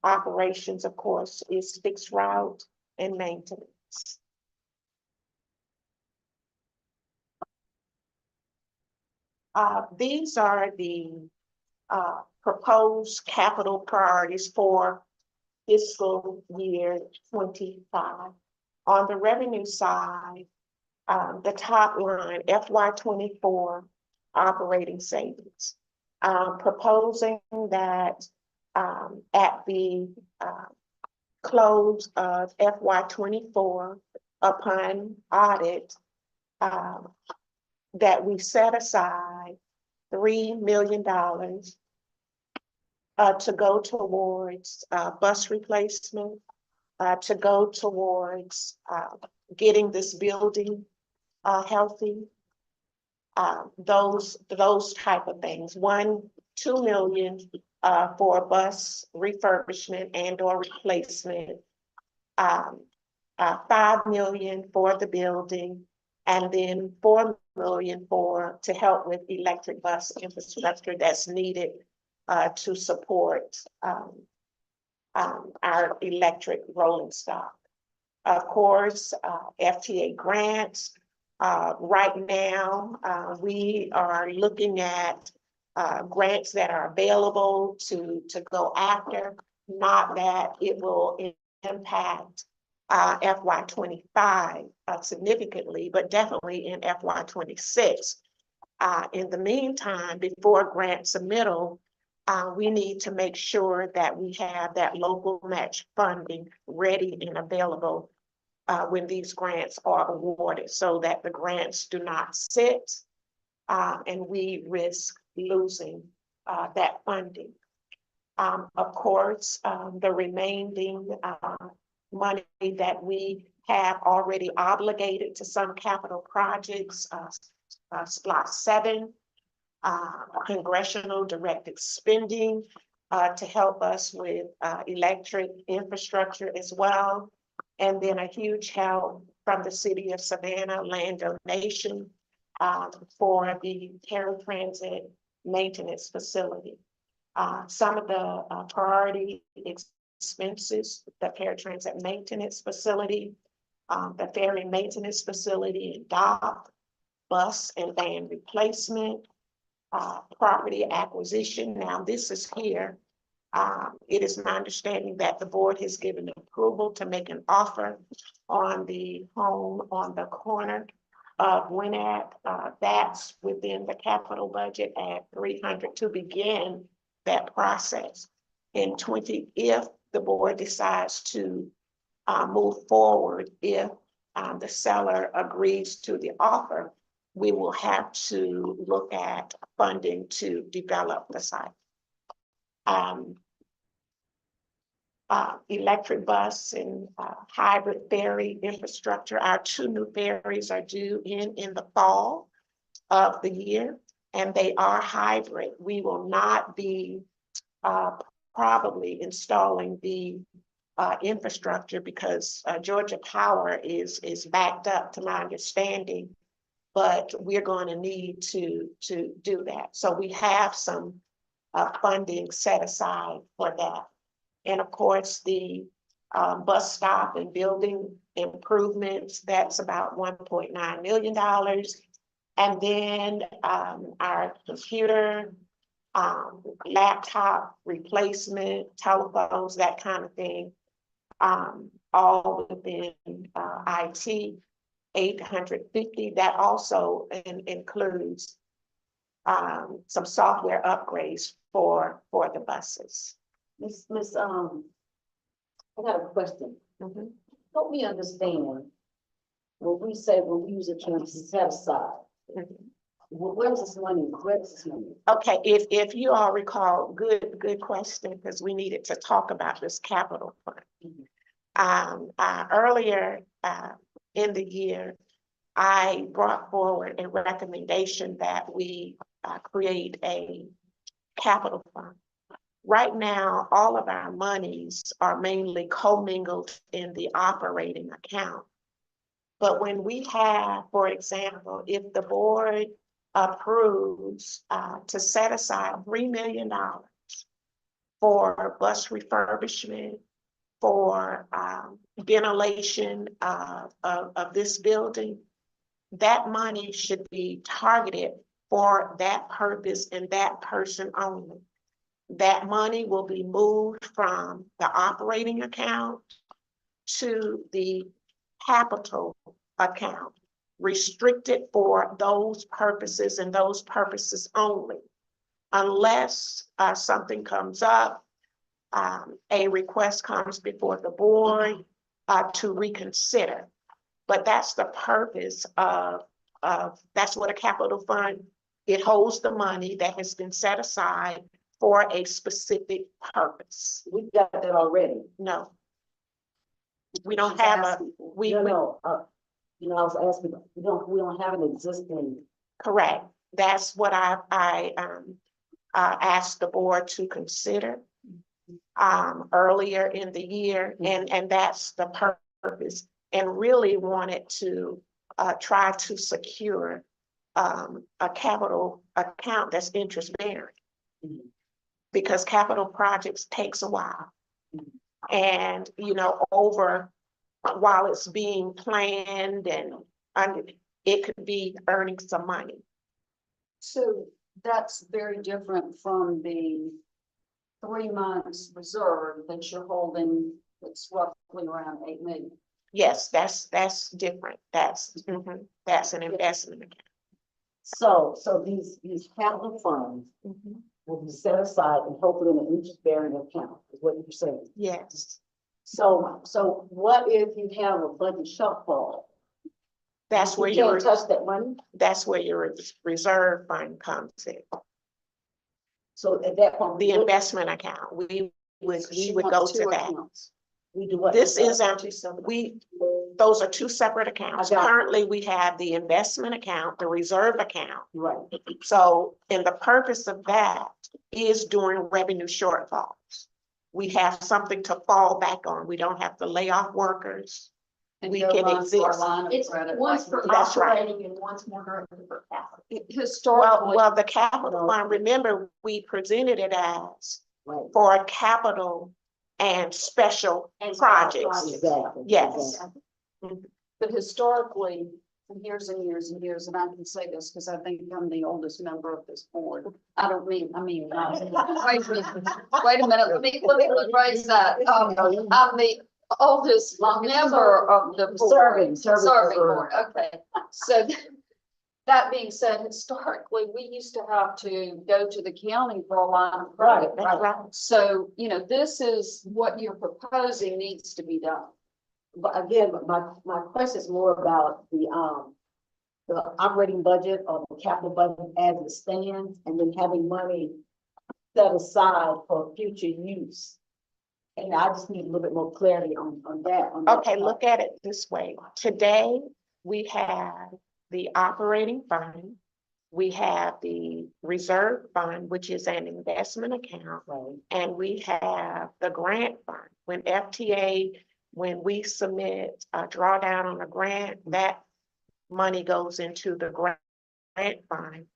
operations, of course, is fixed route and maintenance. These are the proposed capital priorities for fiscal year 25. On the revenue side, the top line, FY 24 operating savings, proposing that at the close of FY 24, upon audit, that we set aside $3 million to go towards bus replacement, to go towards getting this building healthy, those type of things. 2 million for bus refurbishment and or replacement, 5 million for the building, and then 4 million to help with electric bus infrastructure that's needed to support our electric rolling stock. Of course, FTA grants. Right now, we are looking at grants that are available to go after. Not that it will impact FY 25 significantly, but definitely in FY 26. In the meantime, before grant submittal, we need to make sure that we have that local match funding ready and available when these grants are awarded, so that the grants do not sit, and we risk losing, that funding. Of course, the remaining, money that we have already obligated to some capital projects, SPLOST 7, congressional directed spending, to help us with, electric infrastructure as well. And then a huge help from the city of Savannah, land donation, for the paratransit maintenance facility. Some of the, priority expenses, the paratransit maintenance facility, the ferry maintenance facility and dock, bus and van replacement, property acquisition. Now, this is here. It is my understanding that the board has given approval to make an offer on the home on the corner of Winnet. That's within the capital budget at 300 to begin that process. In 20, if the board decides to move forward, if the seller agrees to the offer, we will have to look at funding to develop the site. Electric bus and hybrid ferry infrastructure. Our 2 new ferries are due in the fall of the year, and they are hybrid. We will not be probably installing the infrastructure because Georgia Power is backed up, to my understanding, but we're going to need to do that. So we have some funding set aside for that. And of course, the bus stop and building improvements, that's about $1.9 million. And then our computer, laptop replacement, telephones, that kind of thing, all within IT, 850. That also includes some software upgrades for the buses. Miss, I got a question. Mhm. Help me understand. When we say, when we use the term set aside, Mhm. where's this money? Where's this money? Okay, if you all recall, good question, because we needed to talk about this capital fund. Earlier in the year, I brought forward a recommendation that we create a capital fund. Right now, all of our monies are mainly commingled in the operating account. But when we have, for example, if the board approves to set aside $3 million for bus refurbishment, for ventilation of this building, that money should be targeted for that purpose and that person only. That money will be moved from the operating account to the capital account, restricted for those purposes and those purposes only. Unless something comes up, a request comes before the board to reconsider. But that's the purpose of that's what a capital fund, it holds the money that has been set aside for a specific purpose. We got that already. No. We don't have a, we, No, you know, I was asking, we don't have an existing. correct. That's what I asked the board to consider earlier in the year, and that's the purpose. And really wanted to try to secure a capital account that's interest bearing. Because capital projects takes a while. And, you know, while it's being planned and it could be earning some money. So that's very different from the 3 months reserve that you're holding, that's roughly around 8 million. Yes, that's different. That's an investment account. So these capital funds will be set aside and hopefully in an interest bearing account, is what you're saying. Yes. So what if you have a budget shortfall? That's where You your, can't touch that money, that's where your reserve fund comes in, so at that point. the investment account, we would go wants to two that. accounts. We do what? This is those are two separate accounts. I got you. Currently, we have the investment account, the reserve account. Right, So, and the purpose of that is during revenue shortfalls. We have something to fall back on. We don't have to lay off workers. And We go can run for a exist. line of It's credit one's like for we- That's right. operating and one's more directed for capital. Historically, Well, the capital fund, remember, we presented it as right. for capital and special projects. Exactly. Yes. exactly. but historically, for years and years and years, and I can say this because I think I'm the oldest member of this board. I mean, wait a minute, let me rephrase that. I'm the oldest member of the board. Serving board, okay. So that being said, historically, we used to have to go to the county for a line of credit. That's right. So, this is what you're proposing needs to be done. But again, my question is more about the operating budget or the capital budget as it stands, and then having money set aside for future use. And I just need a little bit more clarity on that. Okay, look at it this way. Today, we have the operating fund. We have the reserve fund, which is an investment account, Right, and we have the grant fund. When we submit a drawdown on a grant, that money goes into the grant fund.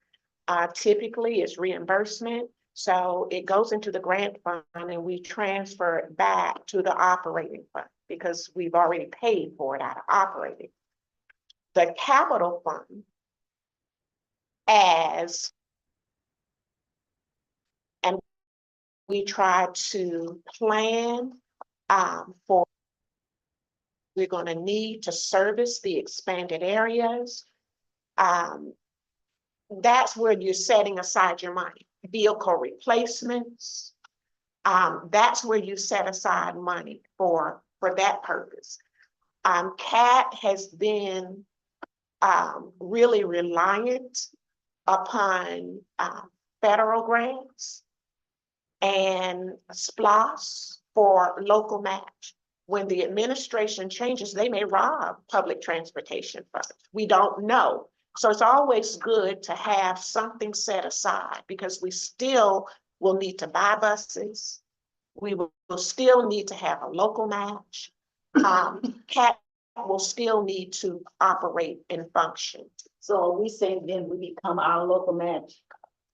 Typically, it's reimbursement, so it goes into the grant fund and we transfer it back to the operating fund because we've already paid for it out of operating. The capital fund and we try to plan for we're going to need to service the expanded areas. That's where you're setting aside your money. Vehicle replacements. That's where you set aside money for that purpose. CAT has been really reliant upon federal grants and SPLOST for local match. When the administration changes, they may rob public transportation funds. We don't know. So it's always good to have something set aside because we still will need to buy buses. We will still need to have a local match. CAT will still need to operate and function. so are we saying then we become our local match?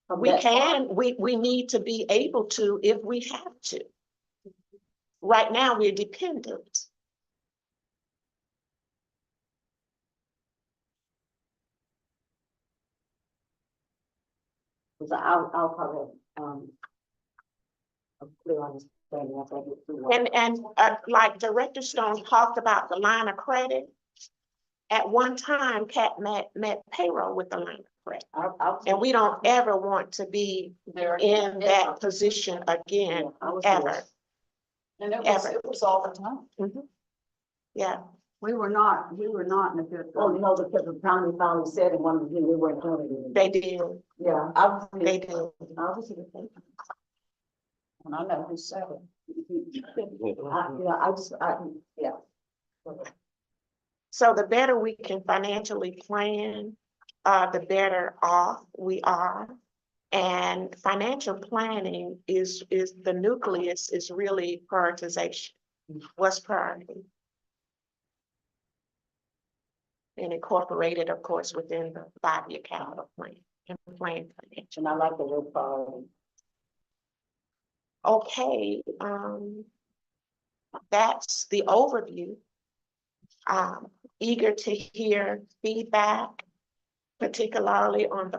from We that can, fund? we need to be able to if we have to. Right now, we're dependent. Because I'll probably, a clear understanding as I get through. And like Director Stone talked about the line of credit. At one time, CAT met payroll with the line of credit. And we don't ever want to be in that position again, ever. And it Ever. was all the time. Yeah, We were not in a good. Well, no, because the county finally said in one of the, they weren't doing it. they did, Yeah, I they did. And I know who said it. Yeah. So the better we can financially plan, the better off we are. And financial planning is the nucleus is really prioritization. What's priority? And incorporated, of course, within the 5-year capital plan and plan financial. And I like the word priority. Okay, that's the overview. Eager to hear feedback, particularly on the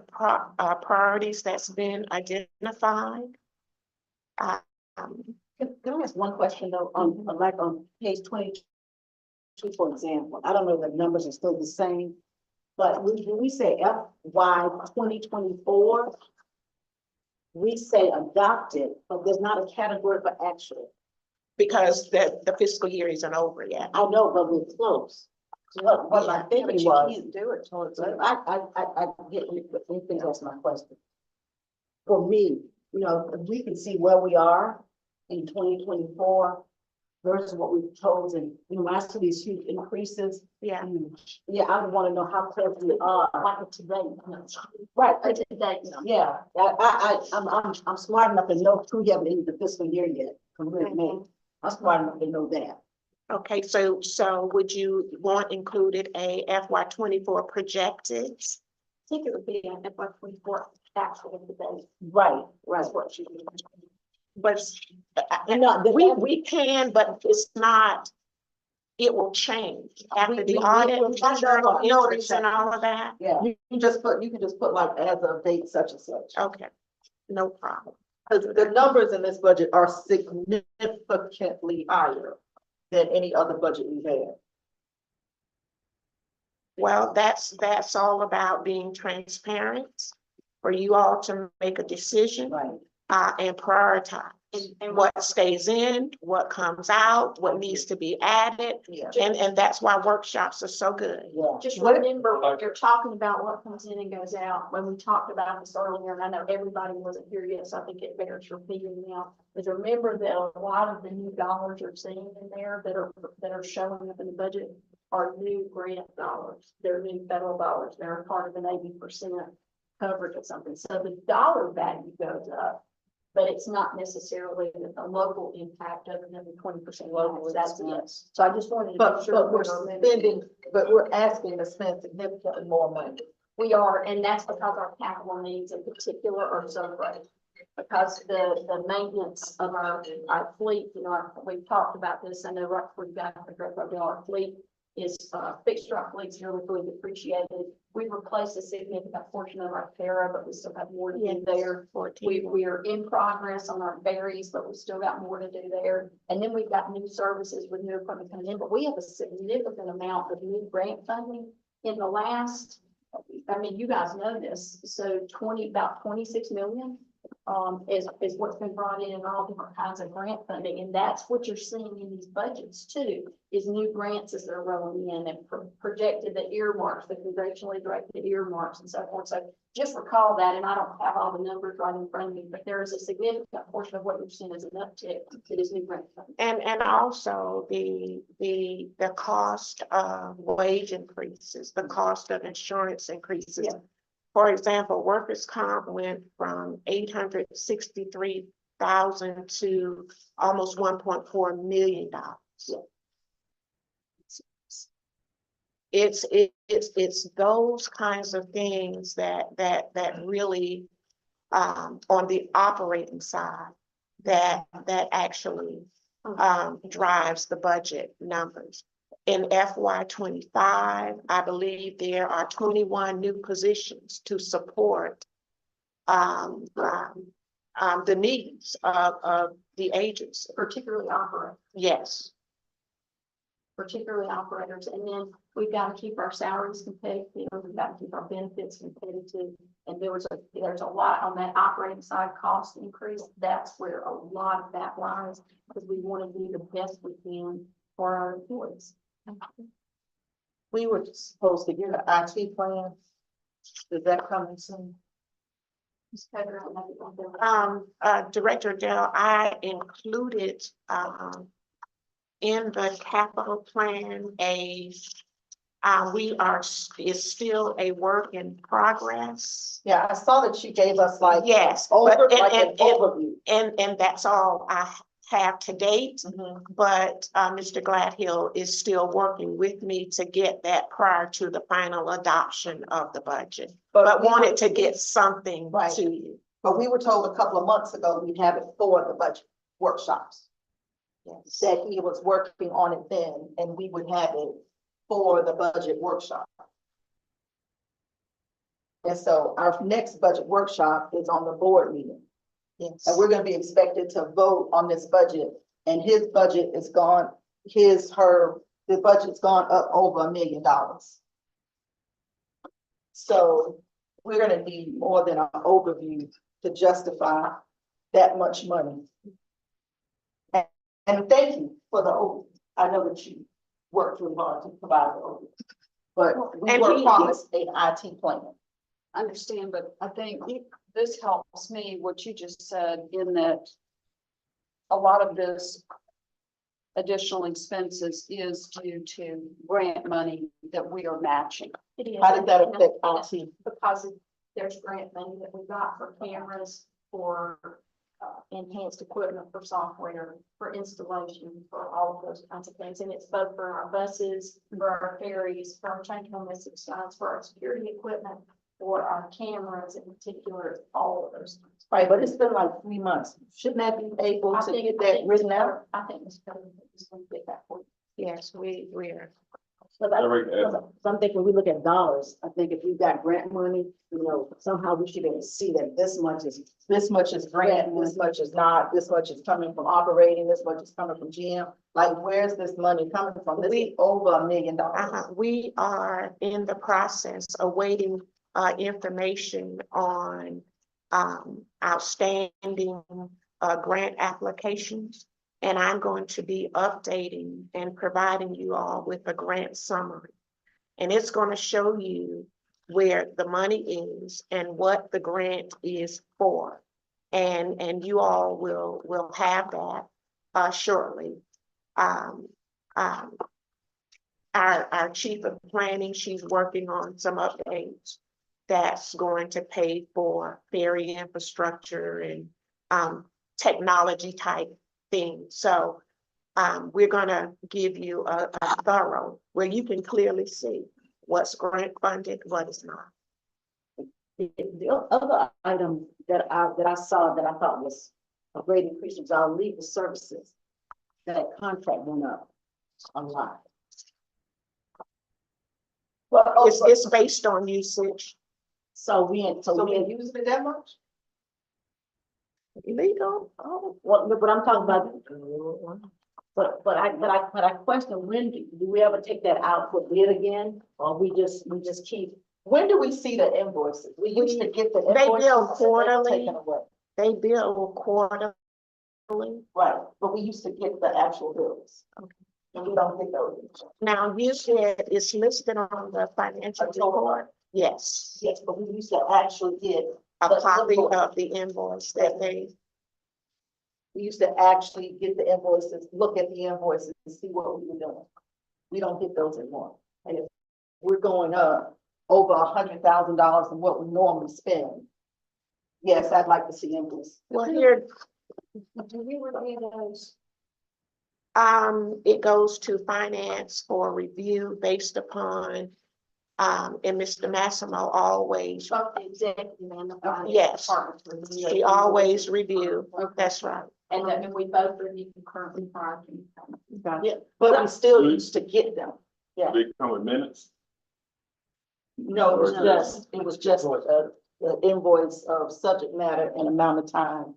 priorities that's been identified. Can I ask one question though, on page 22, for example, I don't know if the numbers are still the same, but when we say FY 2024, we say adopted, but there's not a category for actual. because the fiscal year isn't over yet. I know, but we're close. So what my thinking was, do it till it's I get, you think that's my question. For me, you know, if we can see where we are in 2024 versus what we've chosen, you know, when I see these huge increases, Yeah, yeah, I would wanna know how close we are. Like today, Right, today, yeah, I'm smart enough to know who you haven't ended the fiscal year yet, compared to me. I'm smart enough to know that. okay, so would you want included a FY 24 projected? I think it would be an FY 24 actual today. Right, right. That's what you. But No, we can, but it's not, it will change after the we- audit, I know journal what you're entries and all of that. Yeah, you can just put like as of date such and such. Okay, no problem. Because the numbers in this budget are significantly higher than any other budget we've had. Well, that's all about being transparent for you all to make a decision, Right. and prioritize. And What stays in, what comes out, what needs to be added, Yeah, and that's why workshops are so good. yeah. just What- remember, when you're talking about what comes in and goes out, when we talked about this earlier, and I know everybody wasn't here yet, so I think it bears repeating now. Is remember that a lot of the new dollars you're seeing in there that are showing up in the budget are new grant dollars. They're new federal dollars. They're a part of an 80% coverage of something. So the dollar value goes up. But it's not necessarily the local impact other than the 20% local, that's it. So I just wanted to. But, make sure but we're we're remembering. spending, but we're asking to spend significantly more money. We are, and that's because our capital needs in particular are so great. Because the maintenance of our fleet, you know, we've talked about this, I know right before you got the direct bill, our fleet is, fixed truck fleet's really fully depreciated. We've replaced a significant portion of our Terra, but we still have more to do there. 14. We are in progress on our berries, but we still got more to do there. And then we've got new services with new equipment coming in, but we have a significant amount of new grant funding in the last, I mean, you guys know this, so about 26 million is what's been brought in all different kinds of grant funding. And that's what you're seeing in these budgets too, is new grants as they're rolling in and projected the earmarks, the congressionally directed earmarks and so forth. So just recall that, and I don't have all the numbers right in front of me, but there is a significant portion of what you're seeing as an uptick that is new grant funding. And also the cost of wage increases, the cost of insurance increases. Yeah. For example, workers' comp went from 863,000 to almost $1.4 million. It's those kinds of things that really, on the operating side, that actually drives the budget numbers. In FY 25, I believe there are 21 new positions to support the needs of the agency. Particularly operators. Yes, Particularly operators, and then we've got to keep our salaries competitive, we've got to keep our benefits competitive. And there's a lot on that operating side cost increase. That's where a lot of that lies, because we want to do the best we can for our employees. We were supposed to get an IT plan. Is that coming soon? Ms. Taylor, I don't know if you want to- Director Dell, I included in the capital plan is still a work in progress. Yeah, I saw that you gave us like. Yes, Over, but like an overview. and that's all I have to date. Mhm. But Mr. Gladhill is still working with me to get that prior to the final adoption of the budget. But we wanted were- to get something Right. to you. But we were told a couple of months ago, we'd have it for the budget workshops. Yes. That he was working on it then, and we would have it for the budget workshop. And so our next budget workshop is on the board meeting. Yes. And we're gonna be expected to vote on this budget, and his budget is gone, the budget's gone up over $1 million. So we're gonna need more than an overview to justify that much money. And thank you for the overview. I know that you worked really hard to provide the overview. But we And were he- promised an IT plan. I understand, but I think this helps me, what you just said, in that a lot of this additional expenses is due to grant money that we are matching. It is. How did that affect IT? Because there's grant money that we got for cameras, for enhanced equipment, for software, for installation, for all of those kinds of things. And it's both for our buses, for our ferries, for our change home message signs, for our security equipment, for our cameras in particular, all of those things. Right, but it's been like 3 months. Shouldn't that be able I to think get that written out? I think Ms. Cody is going to get that for you. Yes, we're, But I think when we look at dollars, I think if we've got grant money, you know, somehow we should be able to see that this much is grant, this much is not, this much is coming from operating, this much is coming from GM. Like, where's this money coming from? This is over $1 million. we are in the process of awaiting, information on, outstanding, grant applications. And I'm going to be updating and providing you all with a grant summary. And it's going to show you where the money is and what the grant is for. And you all will have that, shortly. Our chief of planning, she's working on some updates that's going to pay for ferry infrastructure and, technology type things. So, we're gonna give you a thorough, where you can clearly see what's grant funded, what is not. The other item that I saw that I thought was a great increase was our legal services. That contract went up a lot. Well, It's based on usage. so we using it that much? Legal? Oh. Well, but I'm talking about, but I question, when do we ever take that out for bid again? Or we just keep, when do we see the invoices? We used to get the They invoices. bill and they're quarterly. taken away. They bill quarterly. Right, but we used to get the actual bills. And we don't get those. Now, you said it's listed on the financial report. Yes, Yes, but we used to actually get, a But copy invoice. of the invoice that they, we used to actually get the invoices, look at the invoices and see what we were doing. We don't get those anymore. And if we're going up over $100,000 than what we normally spend, yes, I'd like to see invoices. well, here, Do you review those? it goes to finance for review based upon, and Mr. Massimo always, Both the executive and the finance Yes. department review. he always review, that's right. And then we both review concurrently prior to. Yeah, but we still used to get them. They come with minutes? No, it was just the invoice of subject matter and amount of time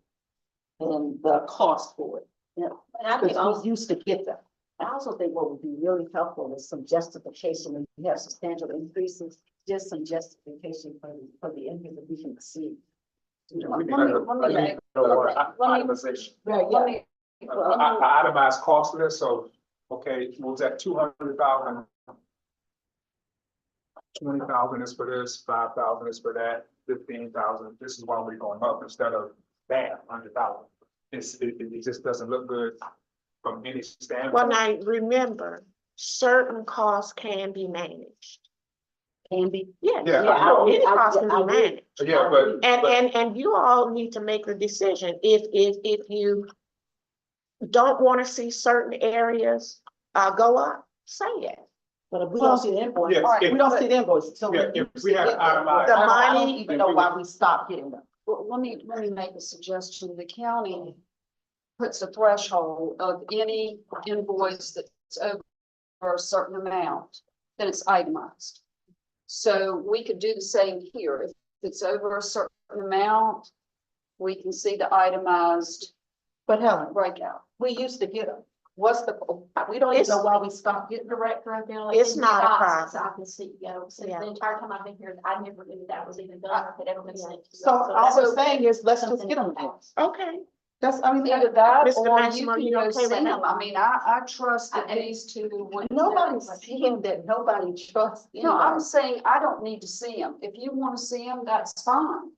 and the cost for it. Yeah, And I think because also, we used to get them. I also think what would be really helpful is some justification when you have substantial increases, just some justification for the increase that we can see. Yeah, we need Let me- a- let me we need make- a let me- itemization. Right, Let me, I itemized cost list, so, okay, what was that, 200,000? 20,000 is for this, 5,000 is for that, 15,000, this is why we're going up instead of bam, 100,000. It just doesn't look good from any standpoint. Well, now, remember, certain costs can be managed. Can be. Yeah, Yeah, yeah, I know. any cost can I be agree. managed. Yeah, but. And you all need to make a decision. If you don't want to see certain areas, go up, say it. But if we don't see the invoice, Yes, we don't see the invoice, so. Yeah, if we had itemized. The I don't money- even know why we stopped getting them. well, let me make a suggestion. The county puts a threshold of any invoice that's over a certain amount, then it's itemized. So we could do the same here. If it's over a certain amount, we can see the itemized But Helen, breakout. we used to get them. What's the, we don't even know why we stopped getting the record right now. It's not a problem. So I can see, since Yeah. the entire time I've been here, I never knew that was even done, or had ever been sent. to you. So all that's we're saying is, let's just something get them to now. Okay, That's, I mean, Either that Mr. or you Maximo, can you go okay see with them. that? I mean, I trust that these two would. nobody's saying that nobody trusts No, I'm anybody. saying I don't need to see them. If you want to see them, that's fine.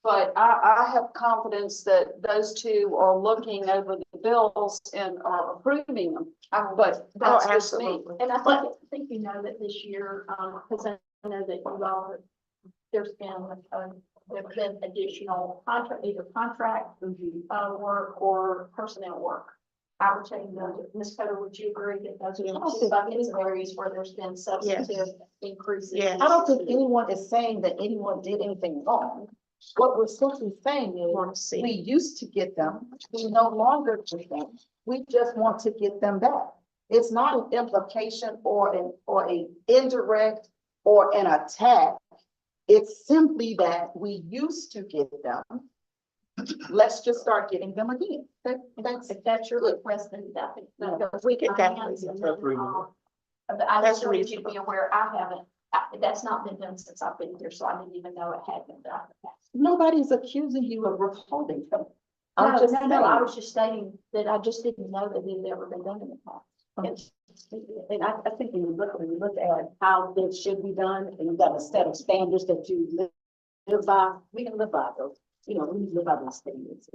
But I have confidence that those two are looking over the bills and are approving them. But that's just me. absolutely. And I think you know that this year, because I know that you all, there's been additional contract, either contract, work or personnel work. I would say, Ms. Cutter, would you agree that those are also buckets and areas where there's been substantive increases? Yes. I don't think anyone is saying that anyone did anything wrong. What we're simply saying Want is, to see. we used to get them, we no longer get them, we just want to get them back. It's not an implication or a indirect or an attack. It's simply that we used to get them. Let's just start getting them again. If that's your request, then that goes. We can with my definitely hands, do and that. then, but I That's just wanted you to reasonable. be aware, that's not been done since I've been here, so I didn't even know it had been done. Nobody's accusing you of withholding them. I'm No, just no, I saying. was just stating that I just didn't know that it had ever been done in the past. And I think when you look at how this should be done, and you've got a set of standards that you live by, we can live by those, we live by those standards.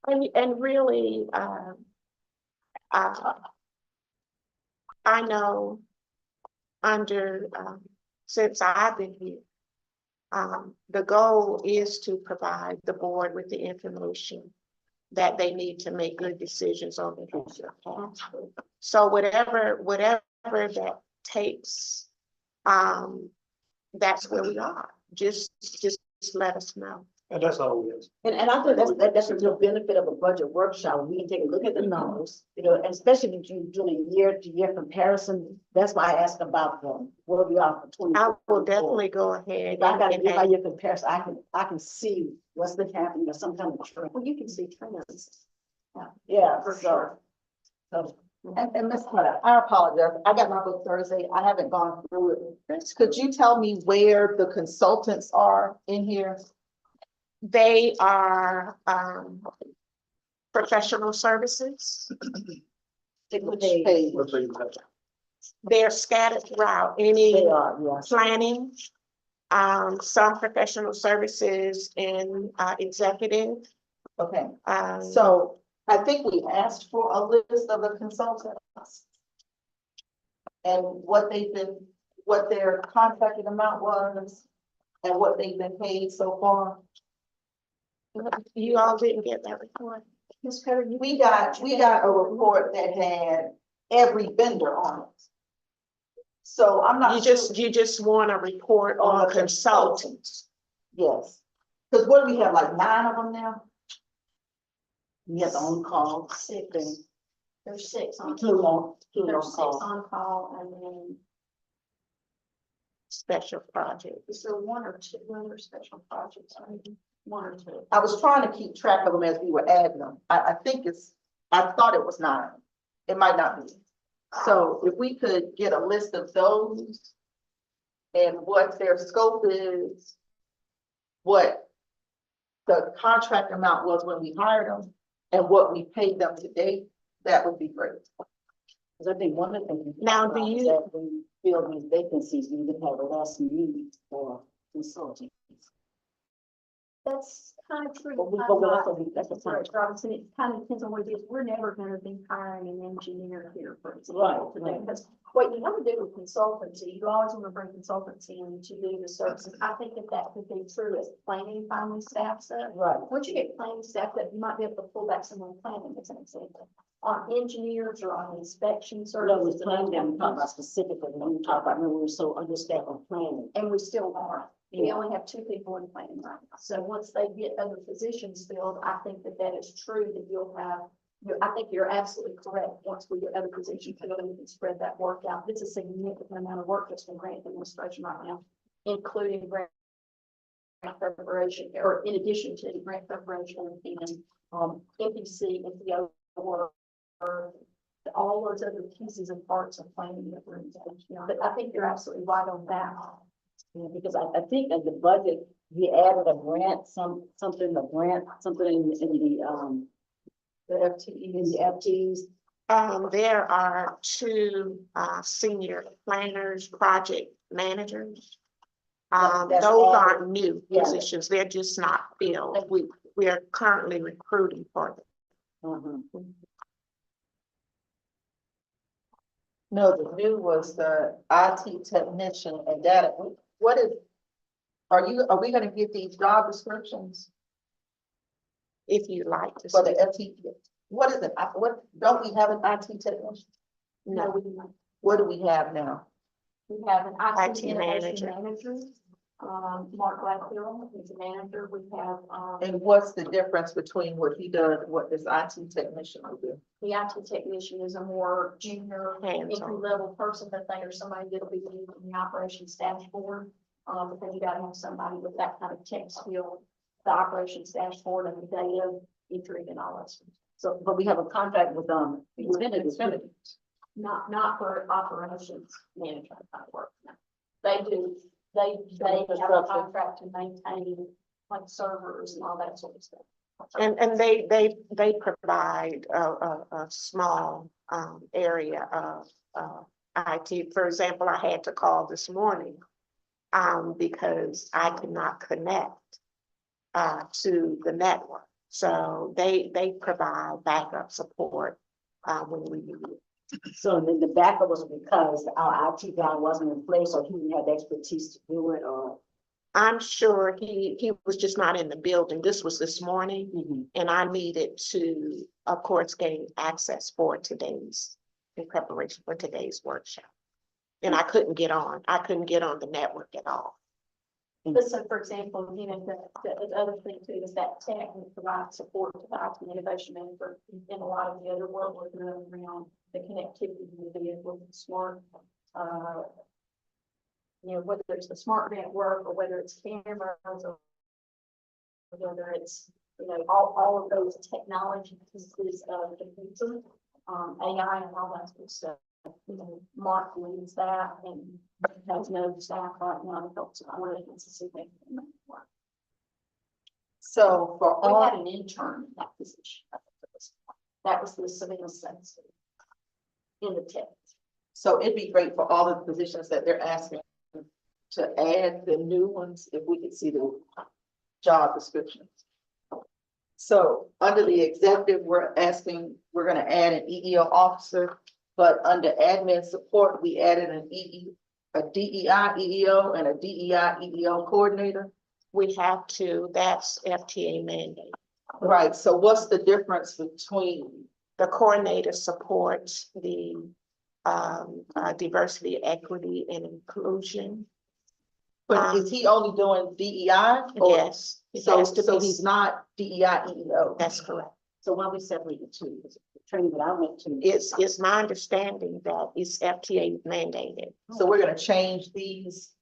And really, I know under, since I've been here, the goal is to provide the board with the information that they need to make good decisions on the future. So whatever that takes, that's where we are. Just let us know. And that's all it is. And I think that's a real benefit of a budget workshop. We can take a look at the numbers, and especially if you're doing a year-to-year comparison. That's why I asked about where we are for 2024. I will definitely go ahead. If I gotta and give by your comparison, I can see what's been happening, or some kind of trend. Well, you can see trends. Yeah, For so. sure. So, and Ms. Cutter, I apologize. I got my book Thursday. I haven't gone through it. Could you tell me where the consultants are in here? They are, professional services. Which page? They're scattered throughout They any are, yes. planning, some professional services and, executive. Okay, So so I think we asked for a list of the consultants. And what their contracted amount was, and what they've been paid so far. you all didn't get that report. Ms. Cutter, We got a report that had every vendor on it. So I'm not sure. You just want a report On on the consultants. Yes, because what do we have, like 9 of them now? We have the on-call, sick thing, there's 6 on. two on There's 6 call. on call, and then Special projects. is there 1 or 2 other special projects? Maybe 1 or 2. I was trying to keep track of them as we were adding them. I thought it was 9. It might not be. So if we could get a list of those and what their scope is, what the contract amount was when we hired them, and what we paid them to date, that would be great. Because I think one of the things. Now, do you- That when you fill these vacancies, you would have less need for consultants. That's kind of true. But we- I'm but we'll not- also be- that's a Right, Robinson, it kind of depends on what it is. We're never gonna be hiring an engineer here, for example. Right, today, right. because what you want to do with consultancy, you always want to bring consultants in to do the services. I think that could be true as planning finally staffs up. Right. Once you get planning staff, that you might be able to pull back some on planning, as an example. On engineers or on inspection No, services. with planning, we talk about specifically, when we talk about, when we were so understaffed on planning. And we still are. We Yeah. only have 2 people in planning right now. So once they get other positions filled, I think that is true, that you'll have, I think you're absolutely correct. Once we get other positions filled, we can spread that work out. It's a significant amount of work just in grant administration right now, including grant preparation, or in addition to grant preparation and, NPC and the work, or all those other pieces and parts of planning that we're engaged in. But I think you're absolutely right on that. Yeah, because I think in the budget, we added a grant, something in the, The FTEs. And the FTEs. There are two, senior planners, project managers. That's Those added. aren't new Yeah. positions, they're just not filled. We are currently recruiting for them. No, the new was the IT technician and data. What is, are we gonna get these job descriptions If you'd like to. for the see. FT? What is it? What, don't we have an IT technician? No, we don't. What do we have now? We have an IT IT innovation manager. manager, Mark Blackhill is a manager. We have, And what's the difference between what he does, and what this IT technician will do? the IT technician is a more junior, Hands-on. entry-level person that they are somebody that'll be using the operations dashboard. Because you gotta have somebody with that kind of tech skill, the operations dashboard and the data entry and all that stuff. So, but we have a contract with, Xfinity. Not for operations management type work. No. They do, they have a Infrastructure. contract to maintain like servers and all that sort of stuff. And they provide a small, area of, IT. For example, I had to call this morning, because I could not connect, to the network. So they provide backup support, when we need it. So then the backup was because our IT guy wasn't in place, or he didn't have the expertise to do it, or. I'm sure he was just not in the building. This was this morning, and I needed to, of course, gain access for today's, in preparation for today's workshop. And I couldn't get on. I couldn't get on the network at all. But so, for example, you know, the other thing too is that tech will provide support to the IT innovation manager in a lot of the other work we're doing around the connectivity of the vehicle, smart, you know, whether it's the smart network or whether it's cameras or whether it's, you know, all of those technology pieces of the future, AI and all that good stuff. You know, Mark leads that and has no staff right now to help support it. It's a significant amount of work. So for We all, had an intern in that position. That was the civil sense in the tech. so it'd be great for all the positions that they're asking to add the new ones, if we could see the job descriptions. So under the executive, we're gonna add an EEO officer, but under admin support, we added a DEI EEO and a DEI EEO coordinator. We have to, that's FTA mandate. Right, so what's the difference between, The coordinator supports the, diversity, equity, and inclusion. but is he only doing DEI? or- Yes, it So, has to so be, he's not DEI EEO? that's correct. So why we separate the two? The training that I went to. It's my understanding that it's FTA mandated. So we're gonna change these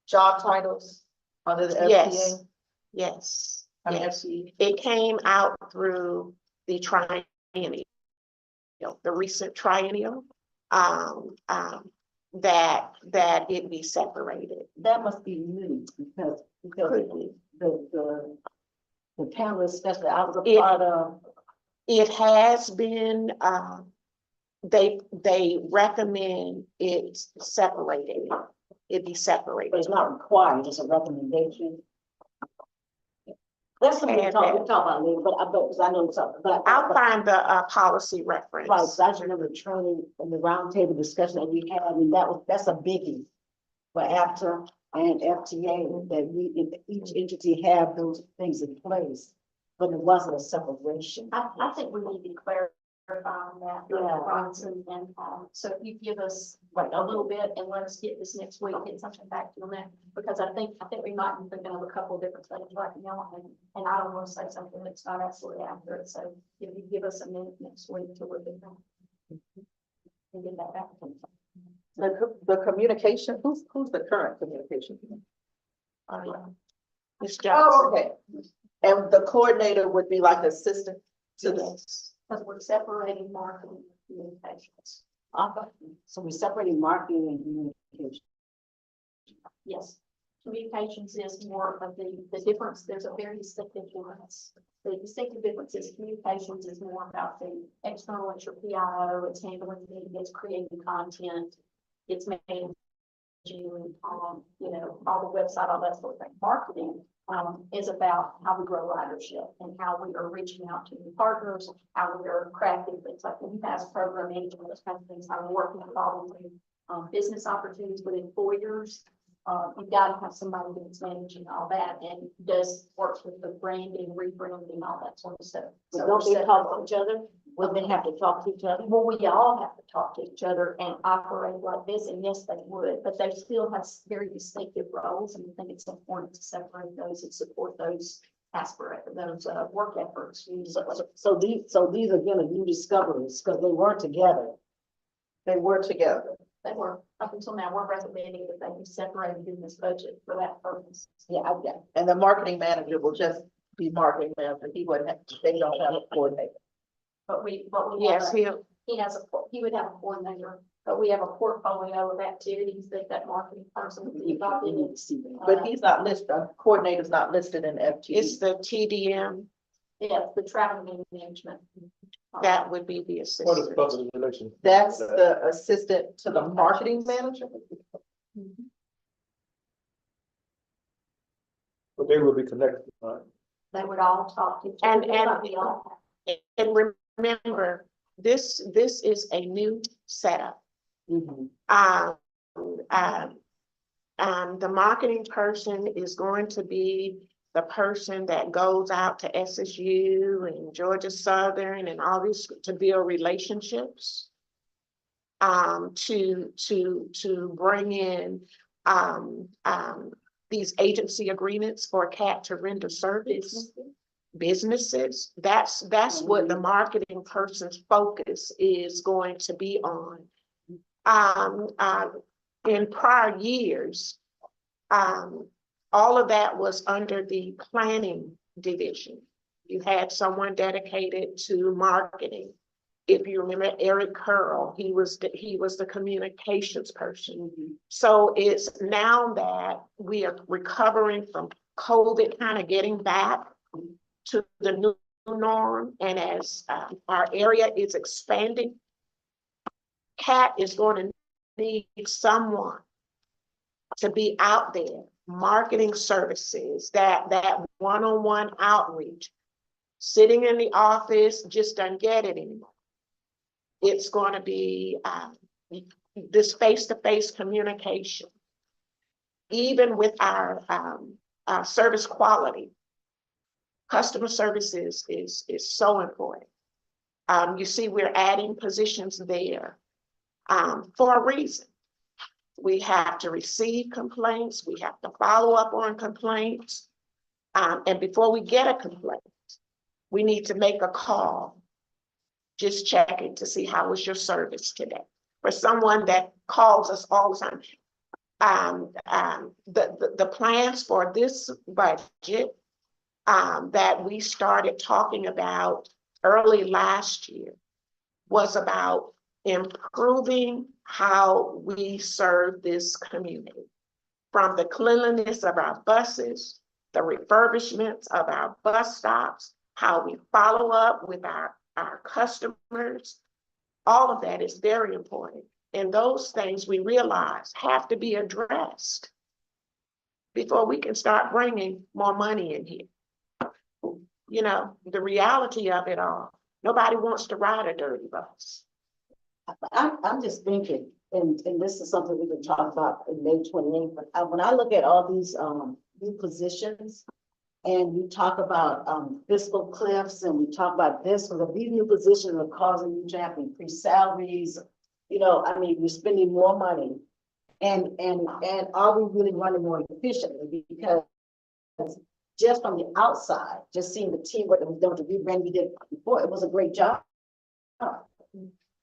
job titles under the FTA? Yes, yes, I mean, yes. FTE. It came out through the triennial, the recent triennial, that it be separated. That must be new, because Could be. the panel, especially I was a It- part of. It has been, they recommend it separated, it be But separated. it's not required, it's a recommendation. That's something we'll talk about later, because I know something, but. I'll find the, policy reference. Right, so I just remember the training and the roundtable discussion that we had, and that's a biggie. For APTA and FTA, that each entity have those things in place, but it wasn't a separation. I think we need to clarify on that, Yeah. Bronson, and, so if you give us like a little bit and let us get this next week, get something back to you on that. Because I think we might be thinking of a couple of different things right now, and I don't want to say something that's not absolutely accurate, so if you give us a minute next week to look at that. And get that back. to you. The communication, who's the current communication? Ms. Oh, Johnson. okay. And the coordinator would be like assistant to the, Yes. Because we're separating marketing and communications. So we're separating marketing and communication. Yes, communications is more of the difference. There's a very distinct difference The distinctive differences, communications is more about the external, it's your PIO, it's handling media, it's creating content, it's managing, you know, all the website, all that sort of thing. Marketing, is about how we grow ridership and how we are reaching out to new partners, how we are crafting things like the UMass program, managing those kinds of things, how we're working with all of the, business opportunities with employers. You've got to have somebody that's managing all that and does works with the branding, rebranding, all that sort of stuff. So don't they talk to each other? Would they have to talk to each other? Well, we all have to talk to each other and operate like this, and yes, they would, but they still have very distinctive roles, and I think it's important to separate those and support those work efforts. So these are gonna new discoveries, because they weren't together. They were together. They were, up until now, we're recommending that they be separated in this budget for that purpose. Yeah, I get it. And the marketing manager will just be marketing manager. He wouldn't have, they don't have a coordinator. But we have Yes, he would have a coordinator, but we have a portfolio of activities that marketing person would be involved They in. need to see that. But he's not listed, coordinator's not listed in it's FTE. the TDM, Yeah, the travel management. that would be the What is assistant. public relations? That's the assistant to the marketing manager. But they will be connected, right? They would all talk to each And- other. and- They all- And remember, this is a new setup. Mhm. The marketing person is going to be the person that goes out to SSU and Georgia Southern and all these to build relationships. To bring in, these agency agreements for CAT to render service. Businesses, that's what the marketing person's focus is going to be on. In prior years, all of that was under the planning division. You had someone dedicated to marketing. If you remember Eric Curl, he was the communications person. So it's now that we are recovering from COVID, kind of getting back to the new norm, and as our area is expanding, CAT is going to need someone to be out there marketing services, that one-on-one outreach. Sitting in the office just doesn't get it anymore. It's going to be this face-to-face communication. Even with our service quality, customer service is so important. You see, we're adding positions there for a reason. We have to receive complaints, we have to follow up on complaints. And before we get a complaint, we need to make a call, just checking to see how was your service today. For someone that calls us all the time, the plans for this budget that we started talking about early last year was about improving how we serve this community. From the cleanliness of our buses, the refurbishments of our bus stops, how we follow up with our customers, all of that is very important. And those things we realize have to be addressed before we can start bringing more money in here. You know, the reality of it all, nobody wants to ride a dirty bus. I'm just thinking, and this is something we can talk about in May 28th, but when I look at all these new positions, and you talk about fiscal cliffs, and we talk about this, because these new positions are causing you to have to increase salaries. You know, I mean, we're spending more money, and are we really running more efficiently? Because just from the outside, just seeing the teamwork that was done to rebrand we did before, it was a great job.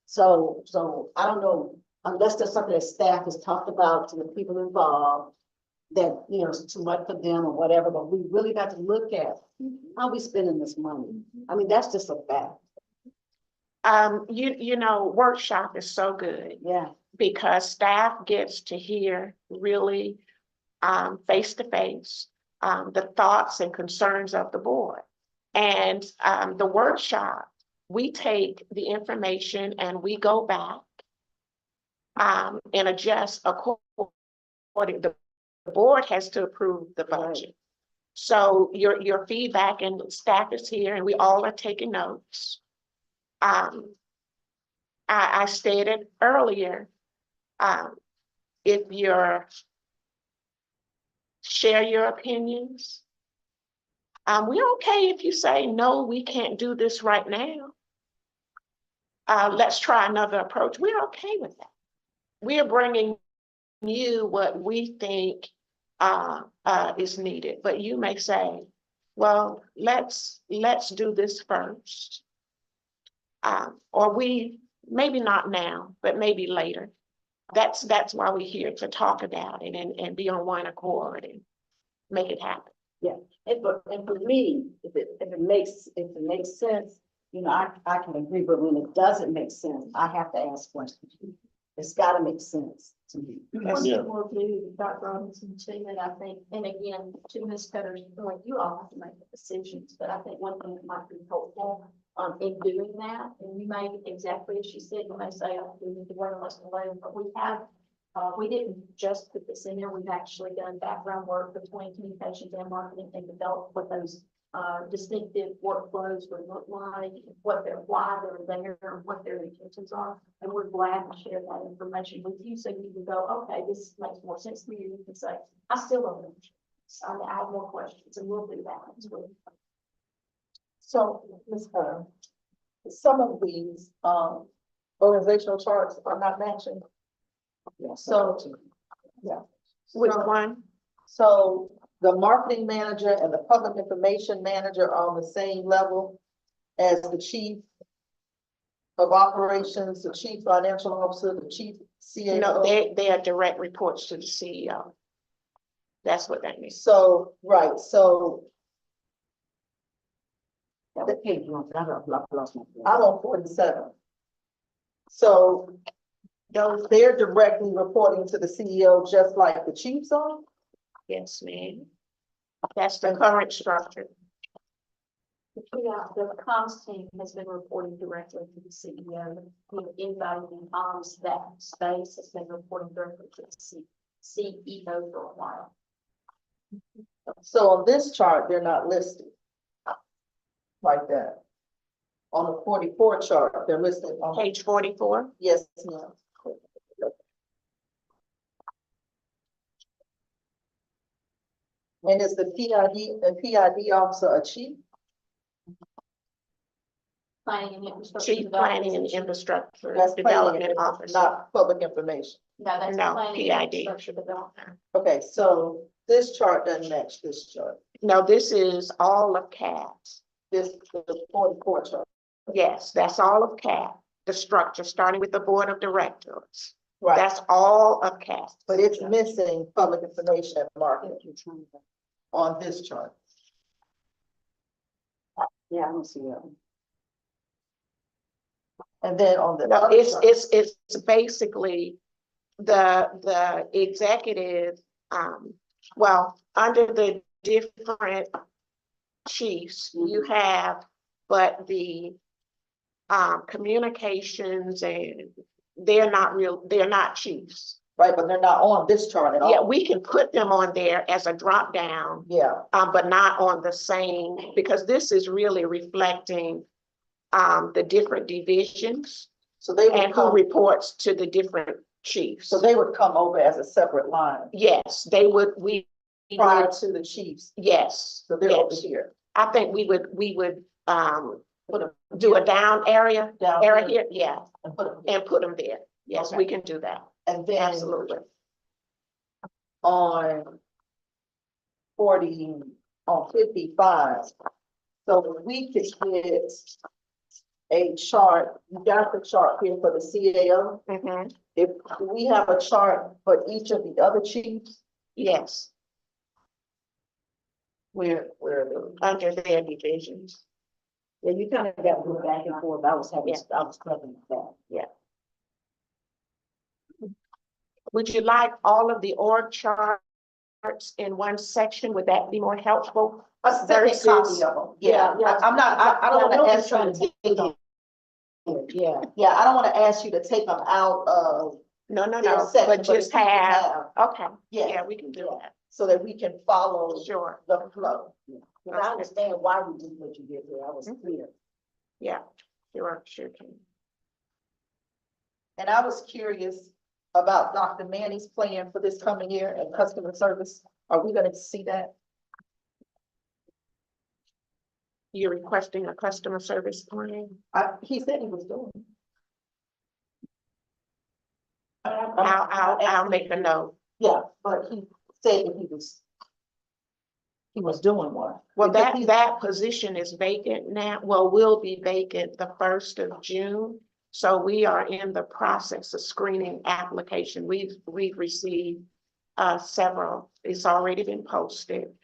So I don't know, unless there's something that staff has talked about to the people involved, that, you know, it's too much for them or whatever, but we really got to look at how we spending this money. I mean, that's just a fact. You know, workshop is so good Yeah. because staff gets to hear really face to face the thoughts and concerns of the board. And the workshop, we take the information and we go back and adjust according, the board has to approve the budget. So your feedback, and staff is here and we all are taking notes. I stated earlier, if you're share your opinions. We're okay if you say, no, we can't do this right now. Let's try another approach. We're okay with that. We are bringing you what we think is needed, but you may say, well, let's do this first. Or we, maybe not now, but maybe later. That's why we're here, to talk about it and be on one accord and make it happen. And for me, if it makes sense, you know, I can agree, but when it doesn't make sense, I have to ask questions. It's gotta make sense to me. Yes. Yeah. More do, Dr. Robinson, too, and I think, and again, to Ms. Cutter's point, you all have to make the decisions, but I think one thing that might be helpful in doing that, and you may, exactly as she said, you may say, oh, we need to wait on us to later, but we have, we didn't just put this in there, we've actually done background work between communications and marketing and developed what those distinctive workflows would look like, why they're there, and what their intentions are. And we're glad to share that information with you so you can go, okay, this makes more sense to you. You can say, I still don't know. I have more questions, and we'll do that as well. So, Ms. Hearn, some of these, organizational charts are not matching. So, yeah. Which So- one? So the marketing manager and the public information manager are on the same level as the chief of operations, the chief financial officer, the chief CAO. No, they are direct reports to the CEO. That's what that means. So, right, so What page you on? I lost my place. I'm on 47. So they're directly reporting to the CEO, just like the chiefs are? Yes, ma'am. That's the current structure. The comms team has been reporting directly to the CEO. Anybody in comms that space has been reporting directly to the CEO for a while. So on this chart, they're not listed like that. On the 44 chart, they're listed on, Page 44. yes, ma'am. And is the PID officer a chief? Planning and infrastructure. Chief Planning and Infrastructure That's Development planning, Officer. not public information. No, that's No, planning and PID. infrastructure development. Okay, so this chart doesn't match this chart. No, this is all of CAS. This is the 44 chart. Yes, that's all of CAS. The structure, starting with the board of directors. Right, That's all of CAS. but it's missing public information and marketing on this chart. Yeah, I don't see that. And then on the No, other chart, it's basically the executive, well, under the different chiefs, you have, but the communications, and they're not chiefs. right, but they're not on this chart at all. Yeah, we can put them on there as a drop down, Yeah, but not on the same, because this is really reflecting the different divisions so they would and who come, reports to the different chiefs. so they would come over as a separate line Yes, they would, we prior would, to the chiefs. yes, So they're over yes. here. I think we would Put them do a down area down here, here yeah, and put them here. and put them there. Yes, Okay. we can do that, And then absolutely. on 55. So we could get a chart, you got the chart here for the CAO. Mhm. If we have a chart for each of the other chiefs, Yes, where are those? under their divisions. Yeah, you kind of got to go back and forth. I was struggling with that. Would you like all of the org charts in one section? Would that be more helpful? A second copy versus- of them, yeah, Yeah. I'm not, I don't Yeah, wanna we're ask just trying you to to take them, Yeah. yeah, I don't wanna ask you to take them out of No, their no, section, but but just if you can have, okay, yeah, yeah, we can do yeah, that, so that we can follow sure, the flow. Because I understand why you did what you did here. I was clear. yeah, sure can. And I was curious about Dr. Manny's plan for this coming year and customer service. Are we gonna see that? You're requesting a customer service plan? He said he was doing. it. I'll make a note. Yeah, but he said that he was doing one. Well, Because that, he's- that position is vacant now, well, will be vacant the 1st of June. So we are in the process of screening application. We've received several, it's already been posted,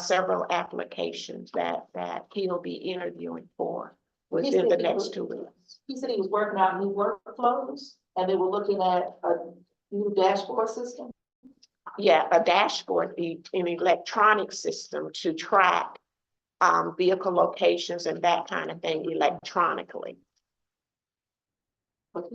several applications that he'll be interviewing for within said the he next was- 2 weeks. He said he was working out new workflows and they were looking at a new dashboard system. Yeah, a dashboard, an electronic system to track vehicle locations and that kind of thing electronically. But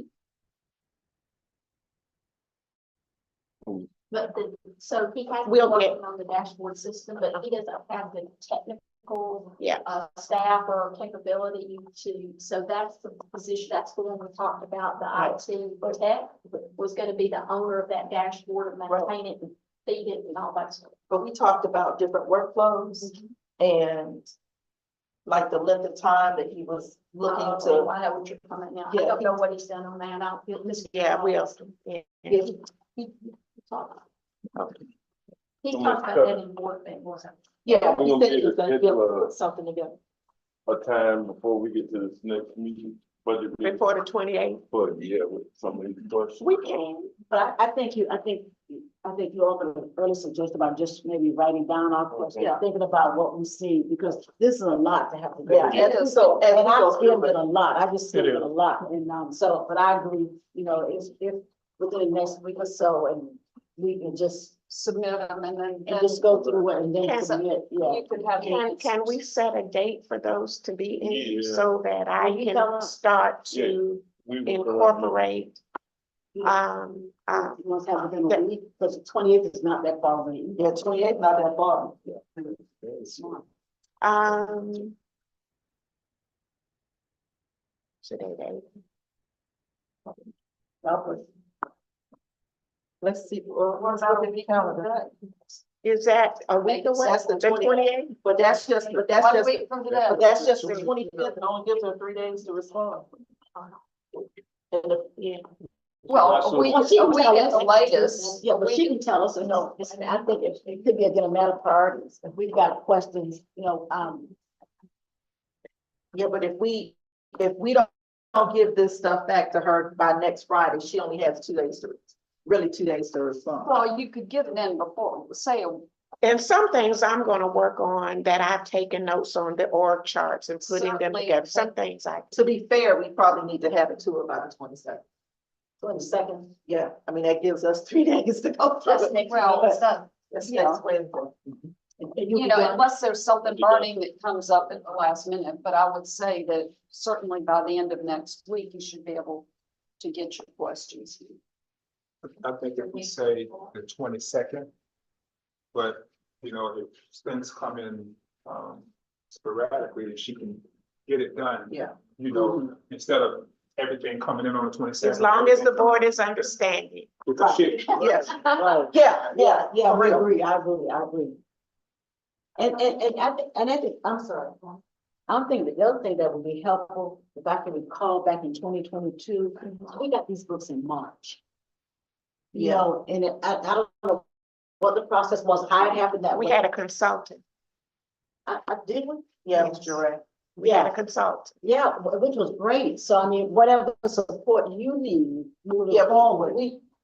so he has been We'll working on the dashboard system, but he doesn't have the technical Yeah. staff or capability to, so that's the position, that's the one we talked about, the IT tech was gonna be the owner of that dashboard and maintain it and feed it and all that stuff. But we talked about different workflows and like the length of time that he was looking Oh, to. I know what you're coming now. I Yeah. don't know what he's done on that. I don't feel this. Yeah, we'll. Yeah. He talked Okay. he talked about that in board meeting, wasn't Yeah, We're he gonna said get he was a gonna schedule, put something together. a time before we get to this next meeting, budget meeting, Before the 28th, but yeah, with some of these questions. we can. But I think you all can early suggest about just maybe writing down our questions, Yeah. thinking about what we see, because this is a lot to have to go. Yeah, through. and so as we And I go skimmed through it it, a lot, I just skimmed It it a is. lot, and, so, but I agree, if within the next week or so, and we can just, Submit them and then. and just go through it and then Yes. submit, yeah. You could have. Can we set a date for those to be in Yeah. so that I Will you tell can us? start to We were, incorporate? You want to have it in a that- week, because 28th is not that far away. yeah, 28th, not that far. Smart. Today, Let's see, what's out the calendar? is that a week away? That's the The 28th? But that's just, One week from today. but that's just the 25th, and only gives her 3 days to respond. And if- Yeah. Well, a week, Well, she a can week tell at the us. latest. Yeah, but she can tell us, listen, I think it could be again a matter of priorities, if we've got questions, Yeah, but if we don't give this stuff back to her by next Friday, she only has 2 days to, really 2 days to respond. Well, you could get it in before, say, And some things I'm gonna work on that I've taken notes on the org charts and putting them Certainly. together. Some things I, To be fair, we probably need to have it to her by the 22nd. 22nd. Yeah, I mean, that gives us 3 days to go through That's it. next well, week. it's not, That's yeah. next Wednesday. And you know, unless there's something burning that comes up at the last minute, but I would say that certainly by the end of next week, you should be able to get your questions. I think if we say the 22nd, but, if things come in, sporadically, she can get it done. Yeah. Instead of everything coming in on the 22nd. as long as the board is understanding. Because she, Yes, Right. yeah, yeah. Yeah, for I real. agree, I agree. And I think, I'm sorry, I'm thinking the other thing that would be helpful, if I can recall back in 2022, we got these books in March. Yeah. And I don't know what the process was, how it happened that We way. had a consultant. I did, Yeah, Ms. Jarrett. We had yeah, a consultant. yeah, which was great, so I mean, whatever support you need moving Yeah, forward.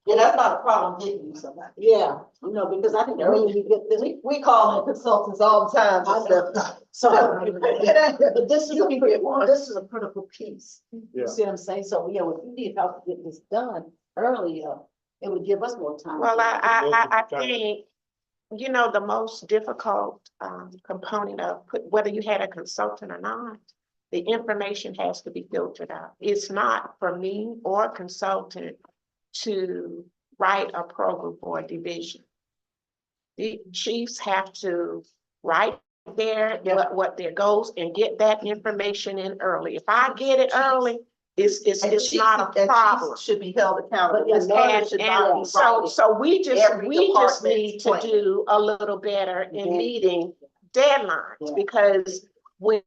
Yeah, that's not a problem getting you somebody. Yeah, because I think the earlier we get this, We call in consultants all the time I and know. stuff. so, but this is You a, can get one. this is a critical piece. Yeah. You see what I'm saying? So, yeah, if you need help to get this done earlier, it would give us more time. Well, I think you know, the most difficult component of whether you had a consultant or not, the information has to be filtered out. It's not for me or a consultant to write a program for a division. The chiefs have to write what their goals and get that information in early. If I get it early, it's not a problem. Should be held accountable. But This yeah, man And, should not and be so, writing. so we just every need department's to plan. do a little better in Yeah. meeting deadlines, Yeah. because when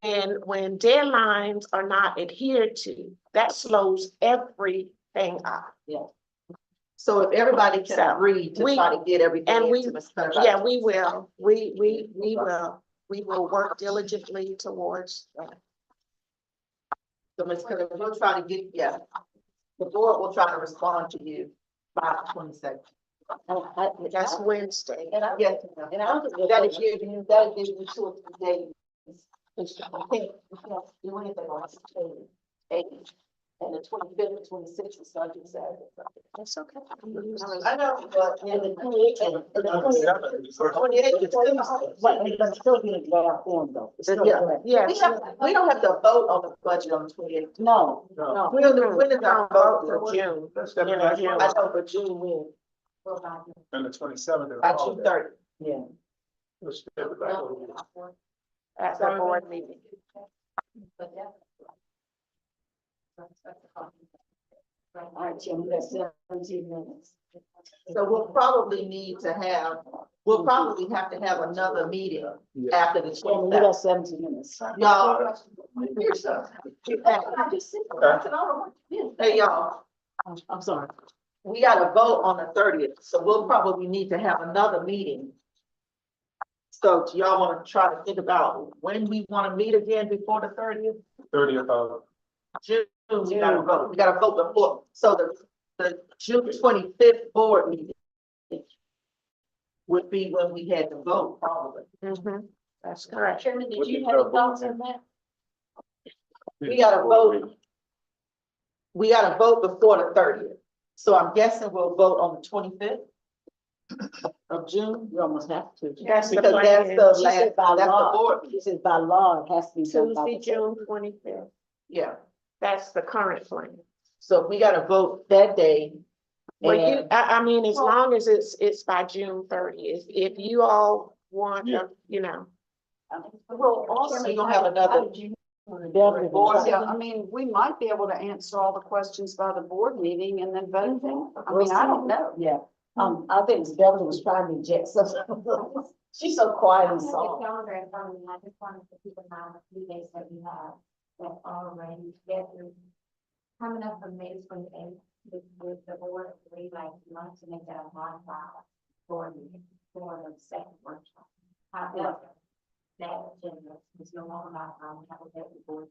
deadlines are not adhered to, that slows everything up. So if everybody can So, agree to we- try to get everything and we- into Ms. Cutter by Yeah, we will, we will work diligently towards that. So Ms. Cutter, we'll try to get, the board will try to respond to you by the 22nd. That's Wednesday. And I, Yes, and I don't think that'll give you 2 or 3 days. do anything on the 8th, and the 25th and 26th will start to Saturday. That's okay. I know, but And the 28th, and the 28th is Tuesday. But it's still getting draft form though. It's still Yeah. draft. Yeah. we don't have to vote on the budget on the 28th. No, No. no. When is our vote? For June. That's Yeah, definitely. June. I know, but June when? And the 27th. By June 30th. Yeah. At the board meeting. All right, Jim, we got 17 minutes. So we'll probably have to have another meeting after the Jim, we 27th. got 17 minutes. Y'all. Hey, y'all, I'm sorry. we got to vote on the 30th, so we'll probably need to have another meeting. So do y'all want to try to think about when we want to meet again before the 30th? 30th of, June, we gotta vote before, so the June 25th board meeting would be when we had to vote, probably. That's correct. Chairman, What you have thoughts on that? We gotta vote. We gotta vote before the 30th, so I'm guessing we'll vote on the 25th of June, You almost have to. That's the because that's plan. the She last, said by that's the law. board, She says by law, it has to be done by Tuesday, the- June 25th. yeah, That's the current plan. so we gotta vote that day. Well, And- I mean, as long as it's by June 30th, if you all want, you know. Well, also, We gonna have another. Definitely. yeah, I mean, we might be able to answer all the questions by the board meeting and then vote. I mean, I don't know. Yeah, I think Beverly was trying to inject some. She's so quiet and soft. calendar in front of me, I just wanted to keep in mind a few days that we have that already scheduled. Coming up from May 28th, with the board, we like to make that a modified for the second workshop. However, that agenda is no longer modified, we have a better board,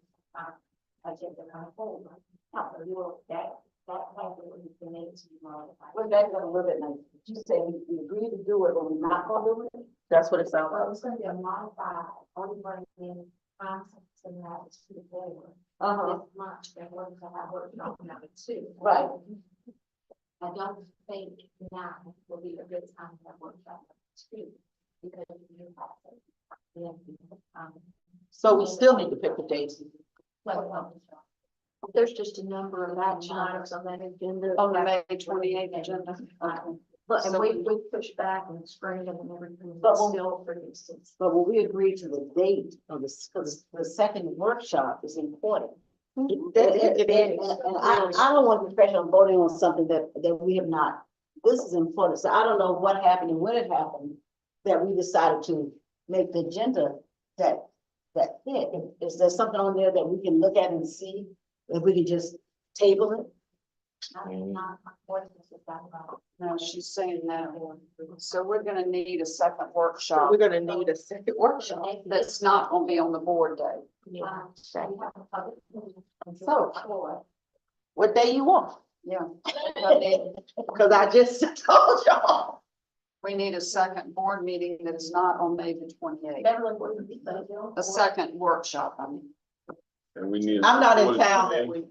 agenda on hold. However, that will be committed to be modified. We're back a little bit now. You say we agreed to do it, but we're not gonna do it? That's what it sounds Well, like. it's gonna be a modified, only bringing concepts and that to the board. Uh-huh. This month, they're going to have workshop number 2. Right. I don't think now will be a good time to have workshop number 2, because you have to. So we still need to pick the dates. There's just a number of action items on that agenda. On the May 28th agenda. But, and we pushed back and screened them and everything, But but we'll- still for instance. But when we agreed to the date of the second workshop is important. It is. And I don't want to be pressured on voting on something that we have not, this is important, so I don't know what happened and when it happened. That we decided to make the agenda that fit, is there something on there that we can look at and see? If we can just table it? No, she's saying no. So we're gonna need a second workshop. We're gonna need a second workshop. That's not gonna be on the board day. Yeah. So, what day you want? Yeah. Cause I just told y'all. We need a second board meeting that is not on May the 28th. A second workshop, I mean. And we need. I'm not in town that week.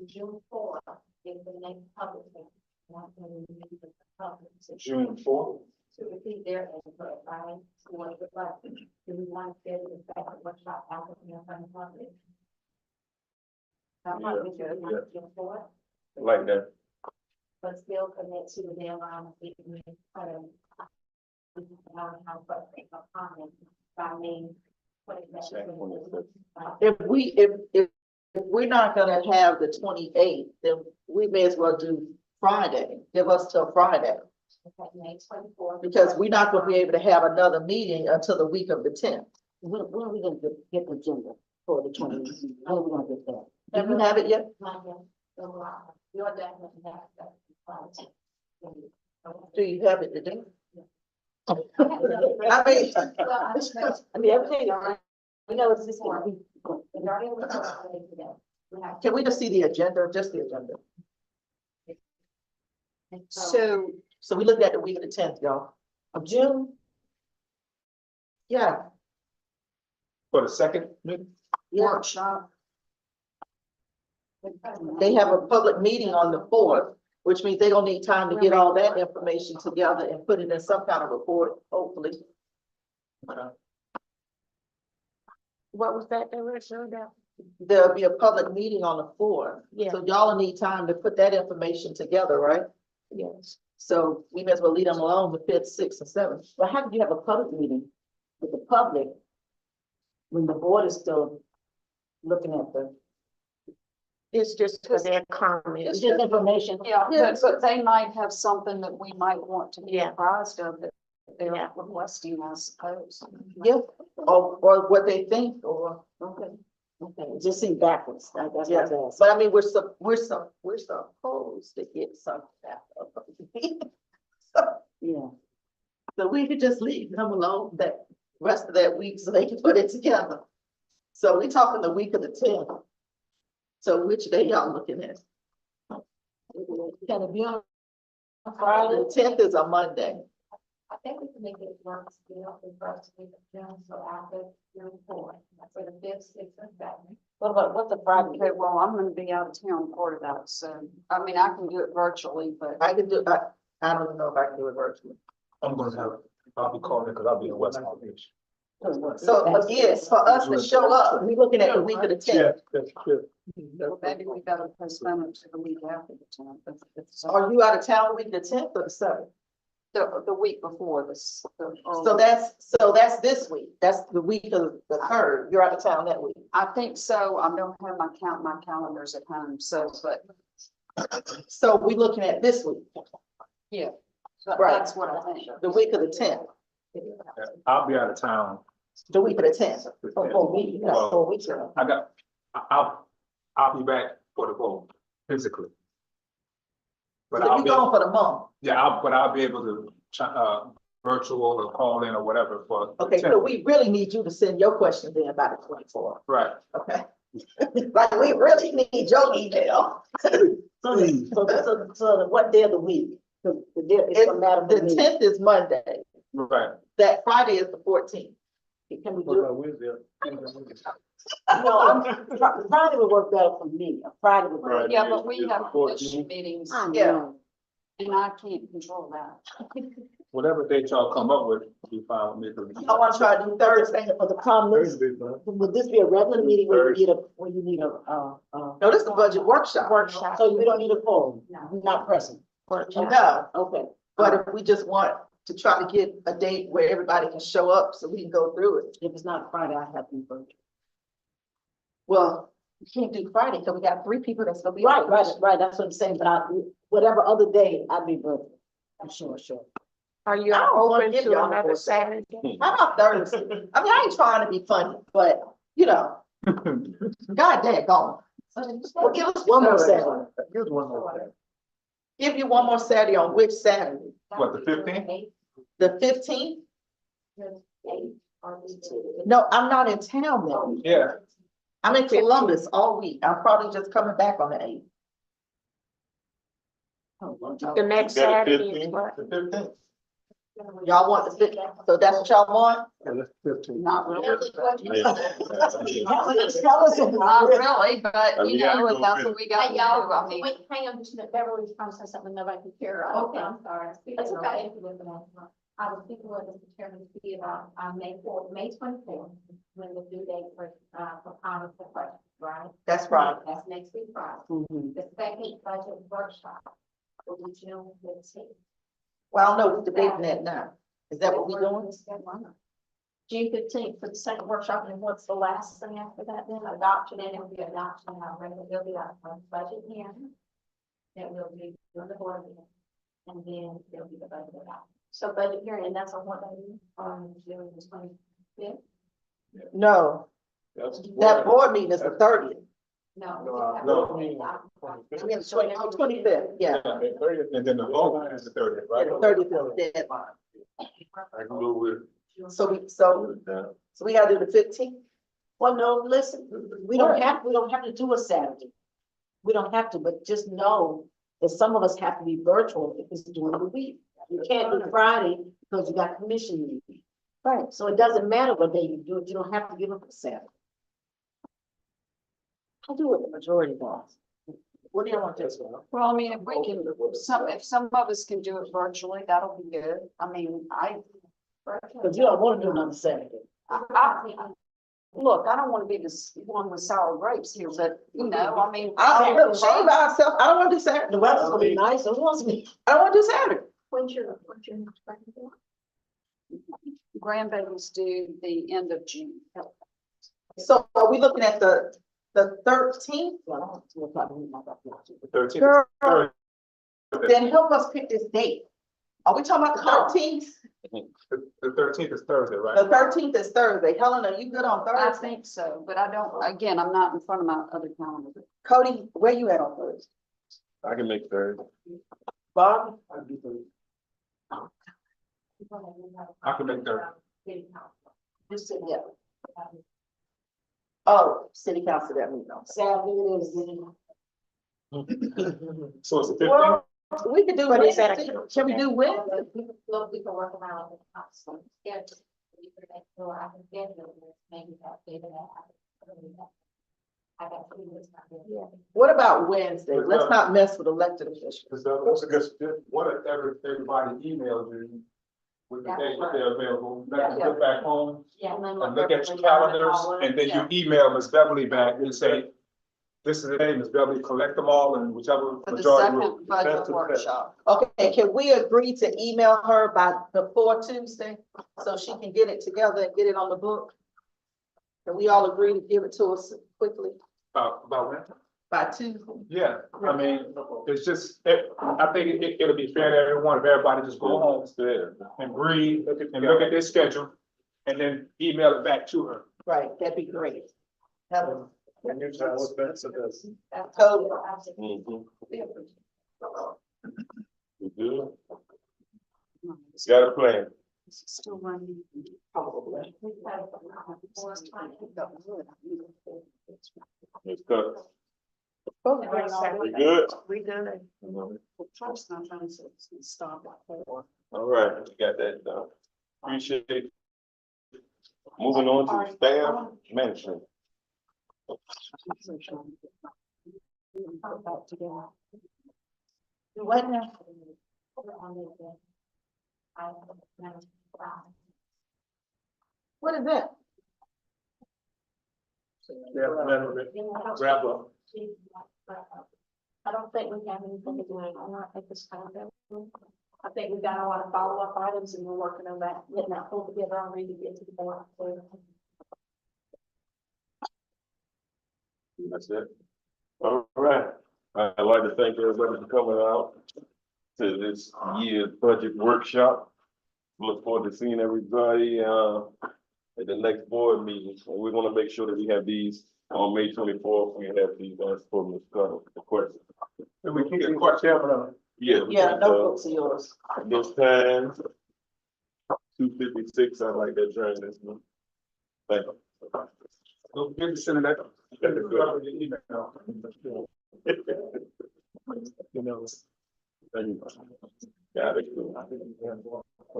June 4th is the next public hearing. Not really need the public to- June 4th. To repeat their input, right? So what would like, do we want to get the second workshop out in front of public? That might be good, Yeah. June fourth, Like that. but still commit to the deadline of getting comment by May. If we're not gonna have the 28th, then we may as well do Friday, give us till Friday. May 24th. Because we're not gonna be able to have another meeting until the week of the 10th. When are we gonna get the agenda for the 20? When are we gonna get that? Do you have it yet? You're definitely have Do you have it today? I I mean, everything, all right. We know it's this one. Can we just see the agenda, just the agenda? So we looked at the week of the 10th, y'all, of June? Yeah, For the second meeting? yeah, Workshop. they have a public meeting on the 4th, which means they gonna need time to get all that information together and put it in some kind of report, hopefully. What was that they were showing about? There'll be a public meeting on the 4th. Yeah. So y'all will need time to put that information together, right? Yes. So we may as well leave them alone the 5th, 6th, and 7th. But how could you have a public meeting with the public when the board is still looking at It's just for their it's comments. just information? Yeah, Yes. but they might have something that we might want to be Yeah. apprised of that they're Yeah. requesting, I suppose. Yeah, or what they think, or, Okay, okay, it just seemed backwards, that's what I yeah, was asking. but I mean, we're supposed to get something out of it. Yeah, So we could just leave them alone that rest of that week so they can put it together. So we talking the week of the 10th. So which day y'all looking at? can it be on Friday, the 10th is a Monday. I think we can make it work still the first week of June, so after June 4th, for the 5th, 6th, and 7th. what's the Friday? Okay, well, I'm gonna be out of town part of that, so, I mean, I can do it virtually, but I can do, I don't even know if I can do it virtually. I'm gonna have, I'll be calling because I'll be in West Palm Beach. So again, for us to show up, we looking at the week of the 10th. well, maybe we gotta postpone it to the week after the 10th. Are you out of town the week of the 10th or the 7th? The week before this. So that's this week. That's the week of the 3rd. You're out of town that week. I think so. I don't have my calendars at home, so, but So we looking at this week, Right. that's what I think. the week of the 10th, I'll be out of town. the week of the 10th. For 4 weeks, you got 4 weeks. I'll be back for the vote physically. But So I'll you be, going for the month. yeah, I'll be able to, virtual or call in or whatever for. the Okay, so 10th. we really need you to send your question then by the 24th, Right. okay? Like, we really need your email. So what day of the week? It's a matter of The the meeting. 10th is Monday, Right. that Friday is the 14th. Can we do it? No, Friday would work better for me, a Friday would work. Right. Yeah, but we have 14th. commission meetings I Yeah. know. and I can't control that. Whatever date y'all come up with, be fine with me. I want to try to do Thursday. But the problem is, would this be a regular meeting where you need a, No, this is a budget workshop. Workshop. so you don't need a phone, No. not present? Workshop. No, Okay. but if we just want to try to get a date where everybody can show up so we can go through it. If it's not Friday, I have to be virtual. Well, we can't do Friday because we got 3 people that's gonna be. Right, that's what I'm saying, but whatever other day, I'd be virtual. I'm sure. Are you I don't wanna open give to y'all another more. Saturday? How about Thursday? I mean, I ain't trying to be funny, but you know, God dang gone. Well, give us One more Saturday. Here's one more. Give you one more Saturday on which Saturday? What, the 15th? The 15th? Or the 2nd. No, I'm not in town that week. Yeah. I'm in Columbus all week. I'm probably just coming back on the 8th. The next You got it Saturday is 15th? what? The 15th. Y'all want to sit, so that's what y'all want? That's 15. Not really. Tell us Not really, but We you gotta know, go if that's with what we got to Hey, do, I y'all, mean. wait, hang on, just a minute. Beverly's trying to say something nobody can hear. Okay, I'm sorry. That's okay. I was speaking with Mr. Chairman to see about, May 24th, when the due date for comments and questions, right? That's right. That's next week, Friday. Mhm. The second budget workshop will be June 15th. Well, I don't know, we're debating that now. Is that what we're doing? June 15th for the second workshop, and what's the last thing after that then? Adoption, And it will be adoption of our regular, there'll be our budget hearing. That will be on the board meeting. And then there'll be the budget adoption so budget hearing, and that's on what day? on June 25th. No, That's that board meeting is the 30th. No. No. I mean, the 25th, yeah. And then the vote is the 30th, Yeah, right? the 30th is the deadline. I can go with. So we gotta do the 15th? Well, no, listen, we don't have to do a Saturday. We don't have to, but just know that some of us have to be virtual if it's during the week. You can't do Friday because you got commission meeting. Right. So it doesn't matter what day you do it, you don't have to give up a Saturday. I'll do it the majority boss. What do you want to do? Well, I mean, if we can, if some of us can do it virtually, that'll be good. I mean, Because you don't want to do another Saturday. look, I don't want to be this one with sour grapes here, but you know, I mean. Shane by herself, I don't wanna do Saturday. The weather's gonna be nice, so who wants to be? I don't wanna do Saturday. When's your next budget? Grandbabies due the end of June. So are we looking at the 13th? The 13th. Girl, then help us pick this date. Are we talking about the 13th? The 13th is Thursday, right? The 13th is Thursday. Helen, are you good on I Thursday? think so, but I don't, again, I'm not in front of my other calendar. Cody, where you at on Thursday? I can make Thursday. Bob? I can make Thursday. You said, yeah. Oh, city council that meeting on Saturday is. So it's the 15th? Well, we could do But is that Wednesday. Shall we do Wednesday? Look, we can work around the council. Yeah, just, so I can schedule this, maybe that day that I got to do this. What about Wednesday? Let's not mess with elected officials. Because that's a good, what if everybody emailed you with the date that they're available, let them get back home Yeah. and look at your calendars, and then you email Ms. Beverly back and say, this is the day, Ms. Beverly, collect them all and whichever For the majority. will- second budget that's the best. workshop. Okay, can we agree to email her before Tuesday? So she can get it together and get it on the book? Can we all agree to give it to us quickly About when? by Tuesday? Yeah, I mean, it's just, I think it'll be fair to everyone if everybody just go home There. and breathe and look at their schedule and then email it back to her. Right, that'd be great. Helen? And you tell what's best of this. Cody? You good? It's got a plan. Still running. It's good. Okay. We good? We done. Stop. All right, we got that done. Appreciate it. Moving on to staff management. What now? What is that? Wrap up. I don't think we have anything to do at this time. I think we've got a lot of follow-up items and we're working on that, getting that pulled together and ready to get to the board. That's it. All right. I'd like to thank everybody for coming out to this year's budget workshop. Look forward to seeing everybody at the next board meeting. And we want to make sure that we have these on May 24th. We have these for Ms. Scott, the question. And we can get a question. Yeah. Yeah, notebooks are yours. This time, 2:56. I like that during this one. Thank you. Don't forget to send that. Email. You know. Thank you. Got it.